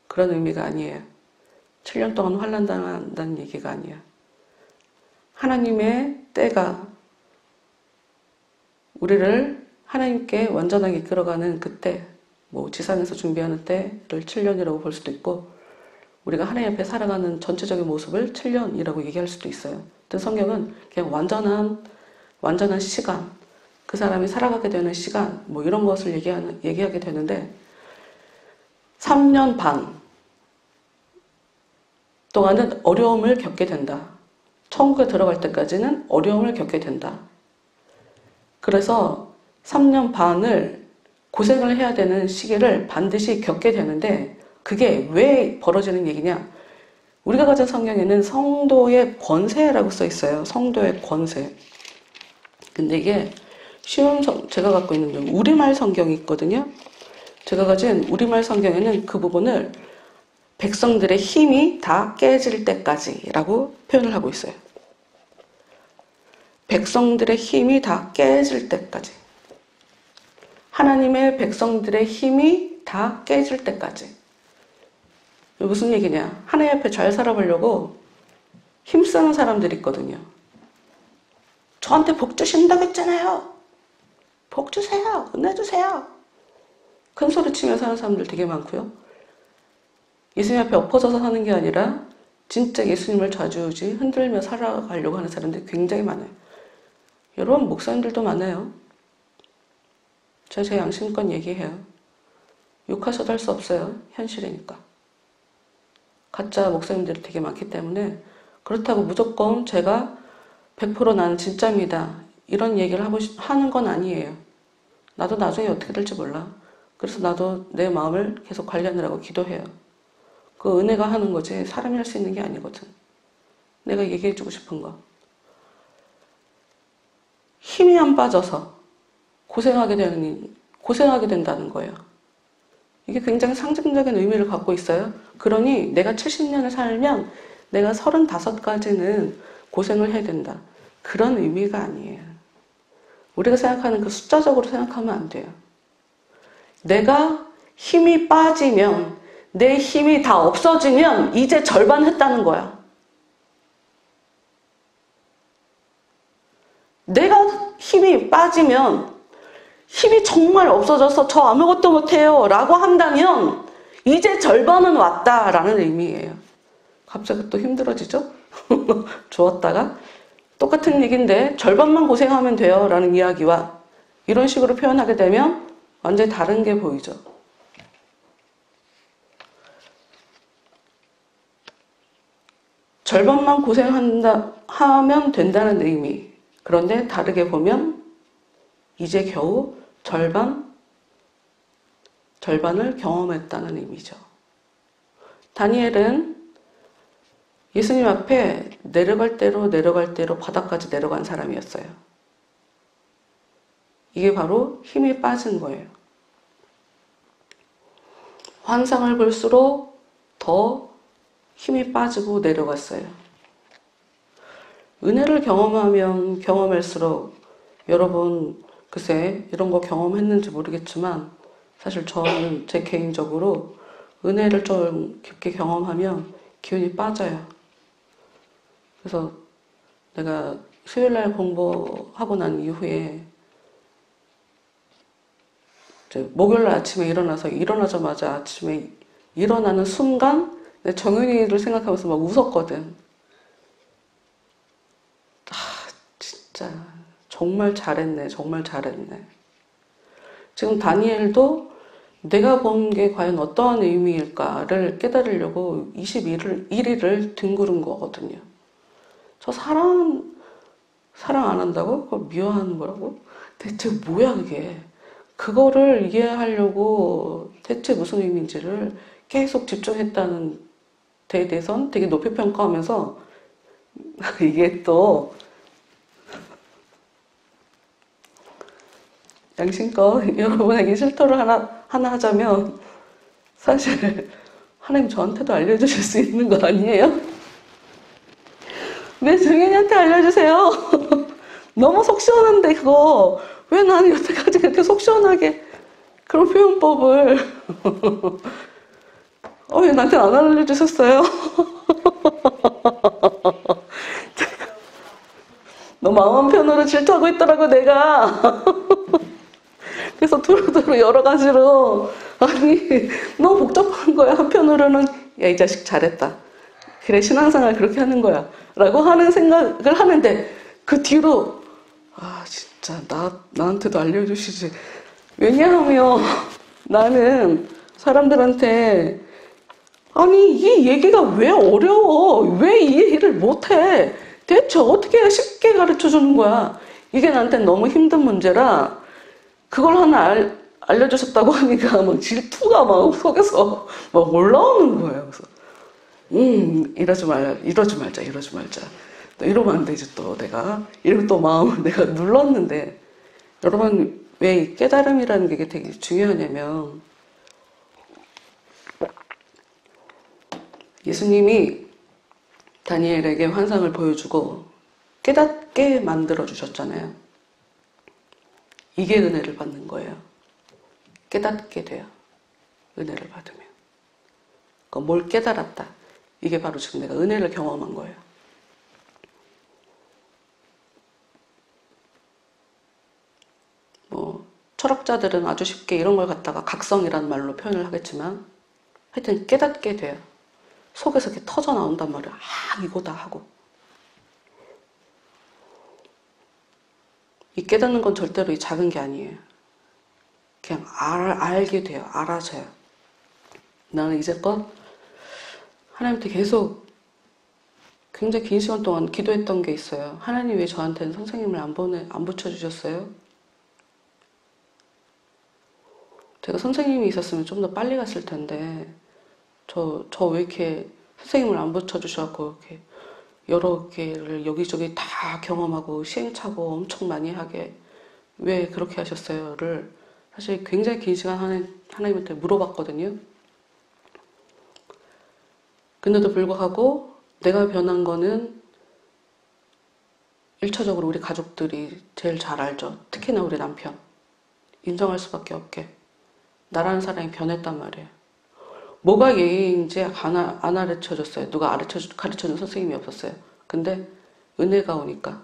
그런 의미가 아니에요. 7년 동안 환란 당한다는 얘기가 아니야. 하나님의 때가 우리를 하나님께 완전하게 이끌어가는 그때, 뭐 지상에서 준비하는 때를 7년이라고 볼 수도 있고 우리가 하나님 앞에 살아가는 전체적인 모습을 7년이라고 얘기할 수도 있어요. 성경은 그냥 완전한 시간, 그 사람이 살아가게 되는 시간, 뭐 이런 것을 얘기하게 되는데 3년 반 동안은 어려움을 겪게 된다. 천국에 들어갈 때까지는 어려움을 겪게 된다. 그래서 3년 반을 고생을 해야 되는 시기를 반드시 겪게 되는데 그게 왜 벌어지는 얘기냐? 우리가 가진 성경에는 성도의 권세라고 써 있어요. 성도의 권세. 근데 이게 제가 갖고 있는 우리말 성경이 있거든요. 제가 가진 우리말 성경에는 그 부분을 백성들의 힘이 다 깨질 때까지라고 표현을 하고 있어요. 백성들의 힘이 다 깨질 때까지. 하나님의 백성들의 힘이 다 깨질 때까지. 무슨 얘기냐? 하나님 앞에 잘 살아보려고 힘쓰는 사람들이 있거든요. 저한테 복 주신다고 했잖아요. 복 주세요. 은혜 주세요. 큰 소리 치면서 사는 사람들 되게 많고요. 예수님 앞에 엎어져서 사는 게 아니라 진짜 예수님을 좌지우지 흔들며 살아가려고 하는 사람들이 굉장히 많아요. 여러분, 목사님들도 많아요. 제가 제 양심껏 얘기해요. 욕하셔도 할 수 없어요. 현실이니까. 가짜 목사님들이 되게 많기 때문에 그렇다고 무조건 제가 100% 나는 진짜입니다. 이런 얘기를 하는 건 아니에요. 나도 나중에 어떻게 될지 몰라. 그래서 나도 내 마음을 계속 관리하느라고 기도해요. 그 은혜가 하는 거지 사람이 할 수 있는 게 아니거든. 내가 얘기해주고 싶은 거. 힘이 안 빠져서 고생하게 된다는 거예요. 이게 굉장히 상징적인 의미를 갖고 있어요. 그러니 내가 70년을 살면 내가 35까지는 고생을 해야 된다. 그런 의미가 아니에요. 우리가 생각하는 그 숫자적으로 생각하면 안 돼요. 내가 힘이 빠지면, 내 힘이 다 없어지면 이제 절반 했다는 거야. 내가 힘이 빠지면, 힘이 정말 없어져서 저 아무것도 못해요 라고 한다면 이제 절반은 왔다라는 의미예요. 갑자기 또 힘들어지죠? 좋았다가 똑같은 얘기인데 절반만 고생하면 돼요 라는 이야기와 이런 식으로 표현하게 되면 완전히 다른 게 보이죠. 절반만 하면 된다는 의미. 그런데 다르게 보면 이제 겨우 절반을 경험했다는 의미죠. 다니엘은 예수님 앞에 내려갈 대로 바닥까지 내려간 사람이었어요. 이게 바로 힘이 빠진 거예요. 환상을 볼수록 더 힘이 빠지고 내려갔어요. 은혜를 경험하면 경험할수록 여러분 글쎄 이런 거 경험했는지 모르겠지만 사실 저는 제 개인적으로 은혜를 좀 깊게 경험하면 기운이 빠져요. 그래서 내가 수요일날 공부하고 난 이후에 목요일날 아침에 일어나자마자 아침에 일어나는 순간 내 정윤이를 생각하면서 막 웃었거든. 진짜 정말 잘했네. 지금 다니엘도 내가 본 게 과연 어떠한 의미일까를 깨달으려고 21일을 뒹구른 거거든요. 저 사랑 안 한다고? 그걸 미워하는 거라고? 대체 뭐야 그게? 그거를 이해하려고 대체 무슨 의미인지를 계속 집중했다는 데에 대해서는 되게 높이 평가하면서 이게 또 양심껏 여러분에게 실토를 하나 하자면 사실 하나님 저한테도 알려주실 수 있는 거 아니에요? 왜 정현이한테 알려주세요? 너무 속 시원한데 그거 왜 나는 여태까지 그렇게 속 시원하게 그런 표현법을 왜 나한테 안 알려주셨어요? 너 마음 한편으로 질투하고 있더라고 내가. 그래서 두루두루 여러 가지로 아니 너무 복잡한 거야. 한편으로는 야 이 자식 잘했다. 그래 신앙생활 그렇게 하는 거야 라고 하는 생각을 하는데 그 뒤로 진짜 나한테도 알려주시지. 왜냐하면 나는 사람들한테 아니 이 얘기가 왜 어려워? 왜 이 얘기를 못해? 대체 어떻게 해야 쉽게 가르쳐주는 거야? 이게 나한테 너무 힘든 문제라 그걸 하나 알려주셨다고 하니까 막 질투가 막 속에서 막 올라오는 거예요. 그래서 이러지 말자. 또 이러면 안 되지, 또 내가. 이러고 또 마음을 내가 눌렀는데, 여러분, 왜 이 깨달음이라는 게 되게 중요하냐면, 예수님이 다니엘에게 환상을 보여주고 깨닫게 만들어 주셨잖아요. 이게 은혜를 받는 거예요. 깨닫게 돼요. 은혜를 받으면. 그러니까 뭘 깨달았다. 이게 바로 지금 내가 은혜를 경험한 거예요. 뭐 철학자들은 아주 쉽게 이런 걸 갖다가 각성이라는 말로 표현을 하겠지만 하여튼 깨닫게 돼요. 속에서 이렇게 터져 나온단 말이에요. 아, 이거다 하고. 이 깨닫는 건 절대로 이 작은 게 아니에요. 그냥 알게 돼요. 알아져요. 나는 이제껏 하나님한테 계속 굉장히 긴 시간 동안 기도했던 게 있어요. 하나님 왜 저한테는 선생님을 안 붙여주셨어요? 제가 선생님이 있었으면 좀 더 빨리 갔을 텐데 저 왜 이렇게 선생님을 안 붙여주셔갖고 이렇게 여러 개를 여기저기 다 경험하고 시행착오 엄청 많이 하게 왜 그렇게 하셨어요?를 사실 굉장히 긴 시간 하나님한테 물어봤거든요. 근데도 불구하고 내가 변한 거는 1차적으로 우리 가족들이 제일 잘 알죠. 특히나 우리 남편. 인정할 수밖에 없게. 나라는 사람이 변했단 말이에요. 뭐가 예인지 안 가르쳐줬어요. 누가 가르쳐준 선생님이 없었어요. 근데 은혜가 오니까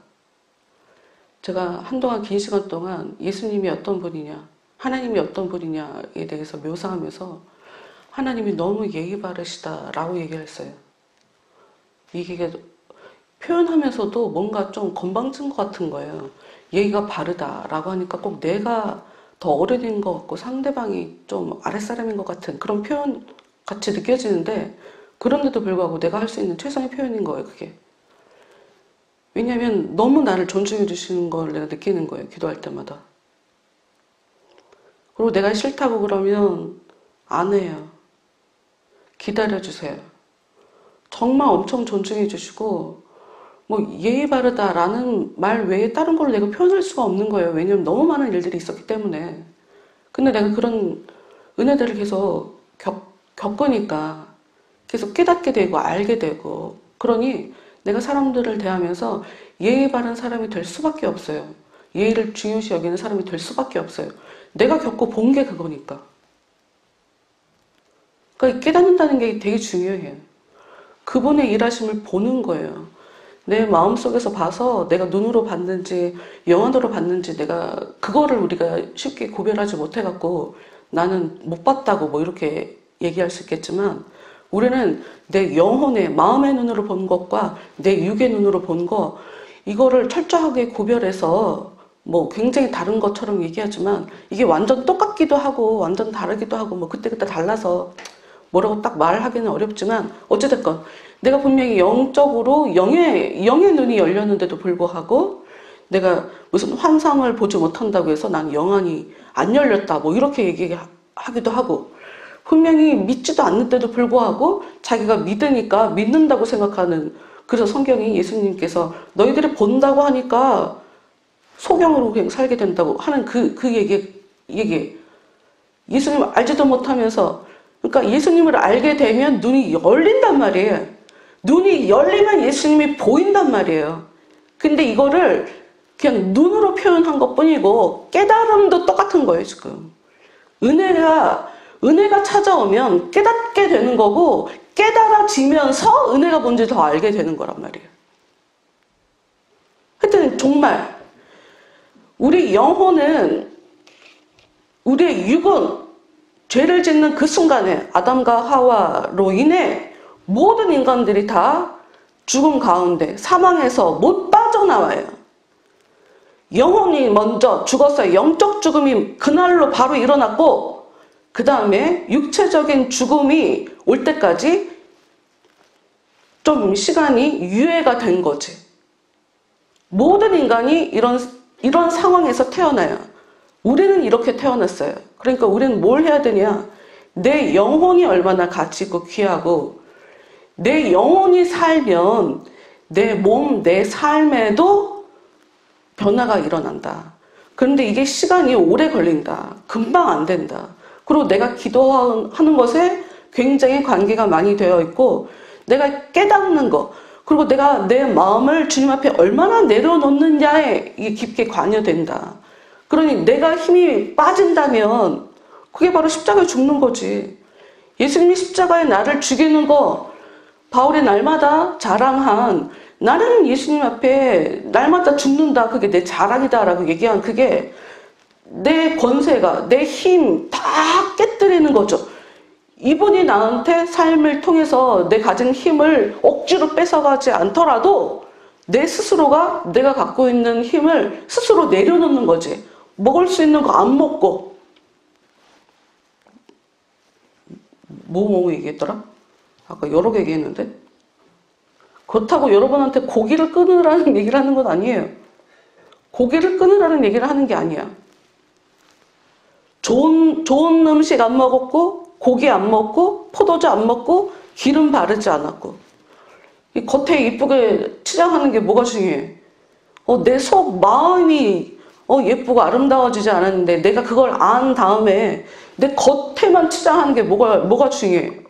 제가 한동안 긴 시간 동안 예수님이 어떤 분이냐, 하나님이 어떤 분이냐에 대해서 묘사하면서 하나님이 너무 예의 바르시다라고 얘기를 했어요. 이게 표현하면서도 뭔가 좀 건방진 것 같은 거예요. 예의가 바르다라고 하니까 꼭 내가 더 어른인 것 같고 상대방이 좀 아랫사람인 것 같은 그런 표현 같이 느껴지는데 그런데도 불구하고 내가 할 수 있는 최선의 표현인 거예요, 그게. 왜냐하면 너무 나를 존중해 주시는 걸 내가 느끼는 거예요, 기도할 때마다. 그리고 내가 싫다고 그러면 안 해요. 기다려주세요. 정말 엄청 존중해 주시고 뭐 예의 바르다라는 말 외에 다른 걸 내가 표현할 수가 없는 거예요. 왜냐면 너무 많은 일들이 있었기 때문에. 근데 내가 그런 은혜들을 계속 겪으니까 계속 깨닫게 되고 알게 되고 그러니 내가 사람들을 대하면서 예의 바른 사람이 될 수밖에 없어요. 예의를 중요시 여기는 사람이 될 수밖에 없어요. 내가 겪고 본 게 그거니까. 그러니까 깨닫는다는 게 되게 중요해요. 그분의 일하심을 보는 거예요. 내 마음속에서 봐서 내가 눈으로 봤는지 영안으로 봤는지 내가 그거를 우리가 쉽게 구별하지 못해갖고 나는 못 봤다고 뭐 이렇게 얘기할 수 있겠지만 우리는 내 영혼의 마음의 눈으로 본 것과 내 육의 눈으로 본 거 이거를 철저하게 구별해서 뭐 굉장히 다른 것처럼 얘기하지만 이게 완전 똑같기도 하고 완전 다르기도 하고 뭐 그때그때 달라서 뭐라고 딱 말하기는 어렵지만 어찌됐건 내가 분명히 영적으로 영의 눈이 열렸는데도 불구하고 내가 무슨 환상을 보지 못한다고 해서 난 영안이 안 열렸다 뭐 이렇게 얘기하기도 하고 분명히 믿지도 않는데도 불구하고 자기가 믿으니까 믿는다고 생각하는 그래서 성경이 예수님께서 너희들이 본다고 하니까 소경으로 그냥 살게 된다고 하는 그 얘기 예수님 알지도 못하면서 그러니까 예수님을 알게 되면 눈이 열린단 말이에요. 눈이 열리면 예수님이 보인단 말이에요. 근데 이거를 그냥 눈으로 표현한 것 뿐이고 깨달음도 똑같은 거예요, 지금. 은혜가 찾아오면 깨닫게 되는 거고 깨달아지면서 은혜가 뭔지 더 알게 되는 거란 말이에요. 하여튼 정말 우리 영혼은 우리의 육은 죄를 짓는 그 순간에 아담과 하와로 인해 모든 인간들이 다 죽음 가운데 사망에서 못 빠져나와요. 영혼이 먼저 죽었어요. 영적 죽음이 그날로 바로 일어났고 그 다음에 육체적인 죽음이 올 때까지 좀 시간이 유예가 된 거지. 모든 인간이 이런 상황에서 태어나요. 우리는 이렇게 태어났어요. 그러니까 우리는 뭘 해야 되냐? 내 영혼이 얼마나 가치 있고 귀하고 내 영혼이 살면 내 몸, 내 삶에도 변화가 일어난다. 그런데 이게 시간이 오래 걸린다. 금방 안 된다. 그리고 내가 기도하는 것에 굉장히 관계가 많이 되어 있고 내가 깨닫는 것 그리고 내가 내 마음을 주님 앞에 얼마나 내려놓느냐에 이게 깊게 관여된다. 그러니 내가 힘이 빠진다면 그게 바로 십자가에 죽는 거지. 예수님이 십자가에 나를 죽이는 거 바울이 날마다 자랑한 나는 예수님 앞에 날마다 죽는다. 그게 내 자랑이다라고 얘기한 그게 내 권세가 내 힘 다 깨뜨리는 거죠. 이분이 나한테 삶을 통해서 내 가진 힘을 억지로 뺏어가지 않더라도 내 스스로가 내가 갖고 있는 힘을 스스로 내려놓는 거지. 먹을 수 있는 거 안 먹고 뭐 얘기했더라? 아까 여러 개 얘기했는데 그렇다고 여러분한테 고기를 끊으라는 얘기를 하는 건 아니에요. 고기를 끊으라는 얘기를 하는 게 아니야. 좋은 음식 안 먹었고 고기 안 먹고 포도주 안 먹고 기름 바르지 않았고 이 겉에 이쁘게 치장하는 게 뭐가 중요해? 내 속 마음이 예쁘고 아름다워지지 않았는데 내가 그걸 안 다음에 내 겉에만 치장하는 게 뭐가 중요해?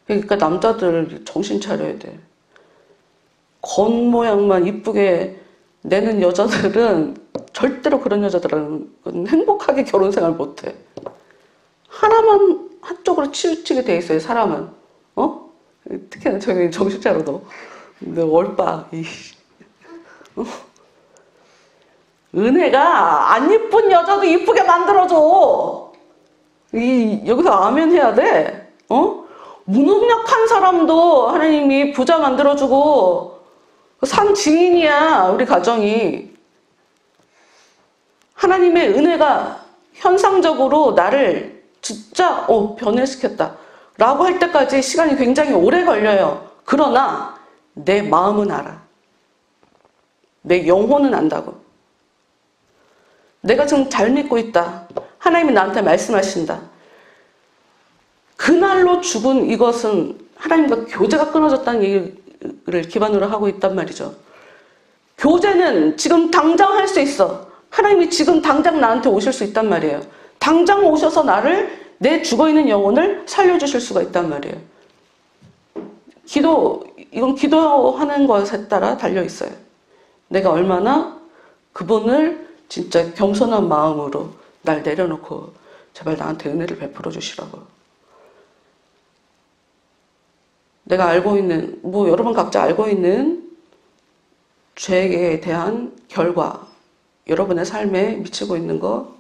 그러니까 남자들 정신 차려야 돼. 겉모양만 이쁘게 내는 여자들은 절대로 그런 여자들은 행복하게 결혼생활 못해. 하나만 한쪽으로 치우치게 돼 있어요. 사람은 특히나 저기 정신 차려도 너 월빠 은혜가 안 이쁜 여자도 이쁘게 만들어줘. 여기서 아멘 해야 돼. 무능력한 사람도 하나님이 부자 만들어주고 산 증인이야. 우리 가정이 하나님의 은혜가 현상적으로 나를 진짜 변해시켰다 라고 할 때까지 시간이 굉장히 오래 걸려요. 그러나 내 마음은 알아. 내 영혼은 안다고. 내가 지금 잘 믿고 있다. 하나님이 나한테 말씀하신다. 그날로 죽은 이것은 하나님과 교제가 끊어졌다는 얘기를 기반으로 하고 있단 말이죠. 교제는 지금 당장 할 수 있어. 하나님이 지금 당장 나한테 오실 수 있단 말이에요. 당장 오셔서 내 죽어있는 영혼을 살려주실 수가 있단 말이에요. 이건 기도하는 것에 따라 달려있어요. 내가 얼마나 그분을 진짜 겸손한 마음으로 날 내려놓고 제발 나한테 은혜를 베풀어 주시라고. 내가 알고 있는, 여러분 각자 알고 있는 죄에 대한 결과, 여러분의 삶에 미치고 있는 거,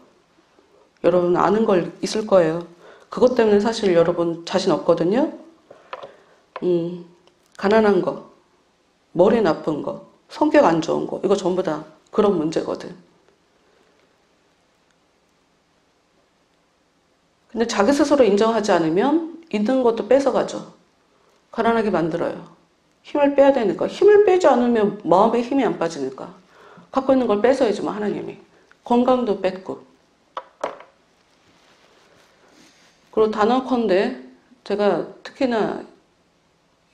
여러분 아는 걸 있을 거예요. 그것 때문에 사실 여러분 자신 없거든요. 가난한 거, 머리 나쁜 거, 성격 안 좋은 거, 이거 전부 다 그런 문제거든. 근데 자기 스스로 인정하지 않으면 있는 것도 뺏어가죠. 가난하게 만들어요. 힘을 빼야 되니까. 힘을 빼지 않으면 마음에 힘이 안 빠지니까. 갖고 있는 걸 뺏어야지만 하나님이. 건강도 뺏고. 그리고 단언컨대 제가 특히나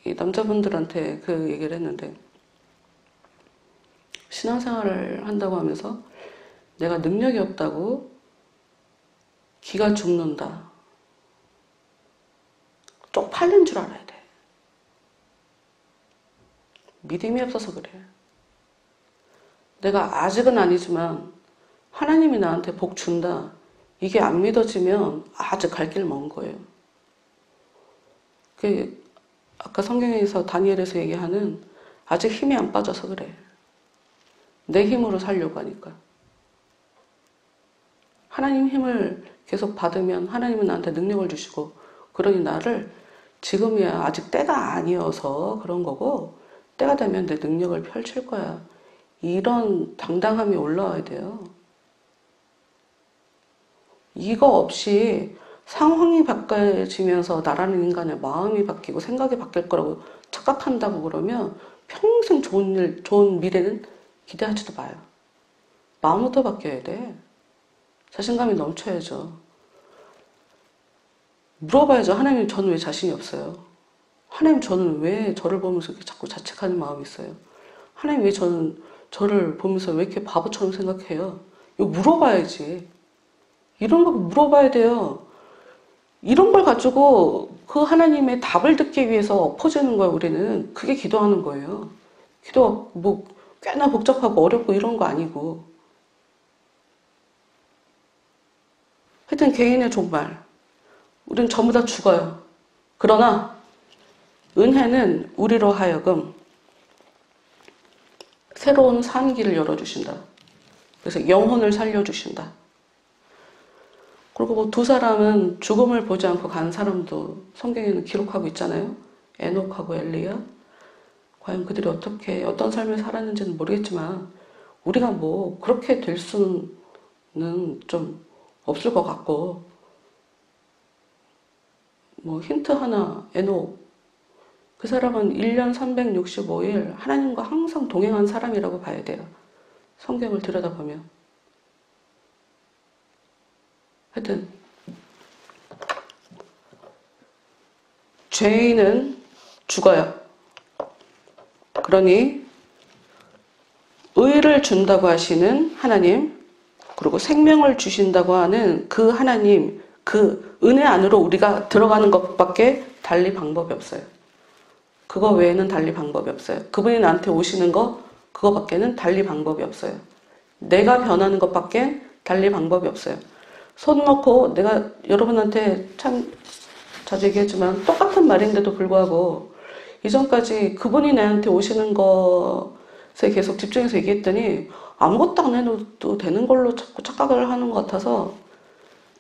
이 남자분들한테 그 얘기를 했는데 신앙생활을 한다고 하면서 내가 능력이 없다고 기가 죽는다. 쪽팔린 줄 알아야 돼. 믿음이 없어서 그래. 내가 아직은 아니지만 하나님이 나한테 복 준다. 이게 안 믿어지면 아직 갈 길 먼 거예요. 아까 성경에서 다니엘에서 얘기하는 아직 힘이 안 빠져서 그래. 내 힘으로 살려고 하니까. 하나님 힘을 계속 받으면 하나님은 나한테 능력을 주시고 그러니 나를 지금이야 아직 때가 아니어서 그런 거고 때가 되면 내 능력을 펼칠 거야. 이런 당당함이 올라와야 돼요. 이거 없이 상황이 바뀌어지면서 나라는 인간의 마음이 바뀌고 생각이 바뀔 거라고 착각한다고 그러면 평생 좋은 미래는 기대하지도 마요. 마음부터 바뀌어야 돼. 자신감이 넘쳐야죠. 물어봐야죠. 하나님, 저는 왜 자신이 없어요? 하나님, 저는 왜 저를 보면서 이렇게 자꾸 자책하는 마음이 있어요? 하나님, 왜 저를 보면서 왜 이렇게 바보처럼 생각해요? 이거 물어봐야지. 이런 거 물어봐야 돼요. 이런 걸 가지고 그 하나님의 답을 듣기 위해서 엎어지는 거예요, 우리는. 그게 기도하는 거예요. 기도가 뭐 꽤나 복잡하고 어렵고 이런 거 아니고. 하여튼 개인의 종말. 우린 전부 다 죽어요. 그러나 은혜는 우리로 하여금 새로운 산길을 열어주신다. 그래서 영혼을 살려주신다. 그리고 뭐 두 사람은 죽음을 보지 않고 간 사람도 성경에는 기록하고 있잖아요. 에녹하고 엘리야. 과연 그들이 어떤 삶을 살았는지는 모르겠지만 우리가 뭐 그렇게 될 수는 좀 없을 것 같고, 뭐 힌트 하나, 에녹. 그 사람은 1년 365일 하나님과 항상 동행한 사람이라고 봐야 돼요. 성경을 들여다보면. 하여튼 죄인은 죽어요. 그러니 의를 준다고 하시는 하나님, 그리고 생명을 주신다고 하는 그 하나님, 그 은혜 안으로 우리가 들어가는 것밖에 달리 방법이 없어요. 그거 외에는 달리 방법이 없어요. 그분이 나한테 오시는 거, 그거밖에는 달리 방법이 없어요. 내가 변하는 것밖에 달리 방법이 없어요. 손 놓고, 내가 여러분한테 참 자주 얘기했지만 똑같은 말인데도 불구하고 이전까지 그분이 나한테 오시는 것에 계속 집중해서 얘기했더니 아무것도 안 해도 되는 걸로 자꾸 착각을 하는 것 같아서,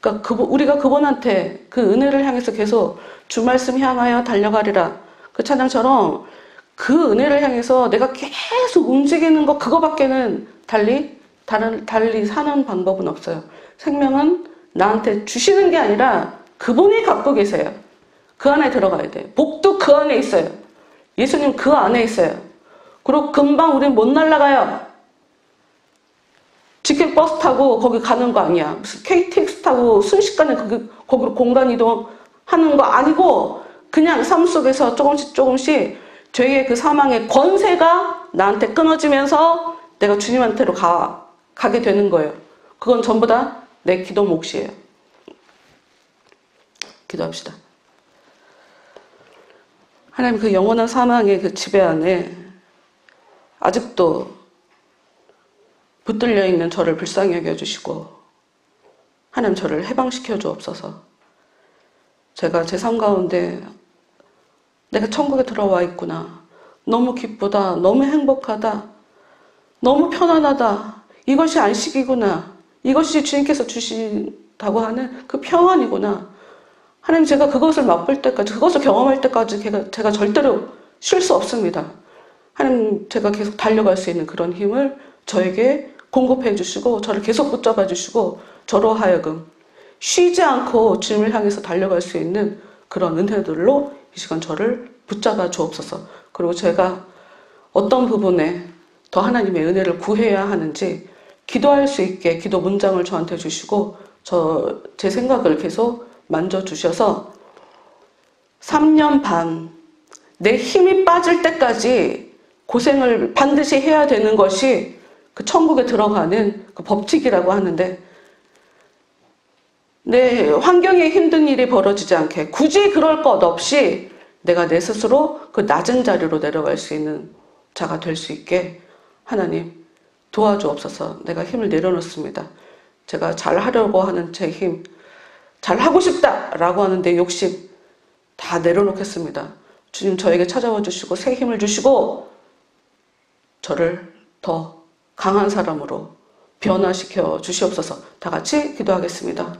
그러니까 우리가 그분한테 그 은혜를 향해서 계속 주 말씀 향하여 달려가리라, 그 찬양처럼 그 은혜를 향해서 내가 계속 움직이는 것, 그거밖에는 달리 사는 방법은 없어요. 생명은 나한테 주시는 게 아니라 그분이 갖고 계세요. 그 안에 들어가야 돼요. 복도 그 안에 있어요. 예수님 그 안에 있어요. 그리고 금방 우린 못 날아가요. 직행 버스 타고 거기 가는 거 아니야. 무슨 KTX 타고 순식간에 거기로 공간 이동하는 거 아니고, 그냥 삶 속에서 조금씩 죄의 그 사망의 권세가 나한테 끊어지면서 내가 주님한테로 가게 되는 거예요. 그건 전부 다 내 기도 몫이에요. 기도합시다. 하나님, 그 영원한 사망의 그 지배 안에 아직도 붙들려 있는 저를 불쌍히 여겨주시고, 하나님 저를 해방시켜 주옵소서. 제가 제 삶 가운데 내가 천국에 들어와 있구나, 너무 기쁘다, 너무 행복하다, 너무 편안하다, 이것이 안식이구나, 이것이 주님께서 주신다고 하는 그 평안이구나. 하나님, 제가 그것을 맛볼 때까지, 그것을 경험할 때까지 제가 절대로 쉴 수 없습니다. 하나님, 제가 계속 달려갈 수 있는 그런 힘을 저에게 공급해 주시고, 저를 계속 붙잡아 주시고, 저로 하여금 쉬지 않고 주님을 향해서 달려갈 수 있는 그런 은혜들로 이 시간 저를 붙잡아 주옵소서. 그리고 제가 어떤 부분에 더 하나님의 은혜를 구해야 하는지 기도할 수 있게 기도 문장을 저한테 주시고, 제 생각을 계속 만져주셔서 3년 반 내 힘이 빠질 때까지 고생을 반드시 해야 되는 것이 그 천국에 들어가는 그 법칙이라고 하는데, 내 환경에 힘든 일이 벌어지지 않게 굳이 그럴 것 없이 내가 내 스스로 그 낮은 자리로 내려갈 수 있는 자가 될 수 있게 하나님 도와주옵소서. 내가 힘을 내려놓습니다. 제가 잘하려고 하는 제 힘, 잘하고 싶다라고 하는 내 욕심 다 내려놓겠습니다. 주님 저에게 찾아와 주시고 새 힘을 주시고 저를 더 강한 사람으로 변화시켜 주시옵소서. 다 같이 기도하겠습니다.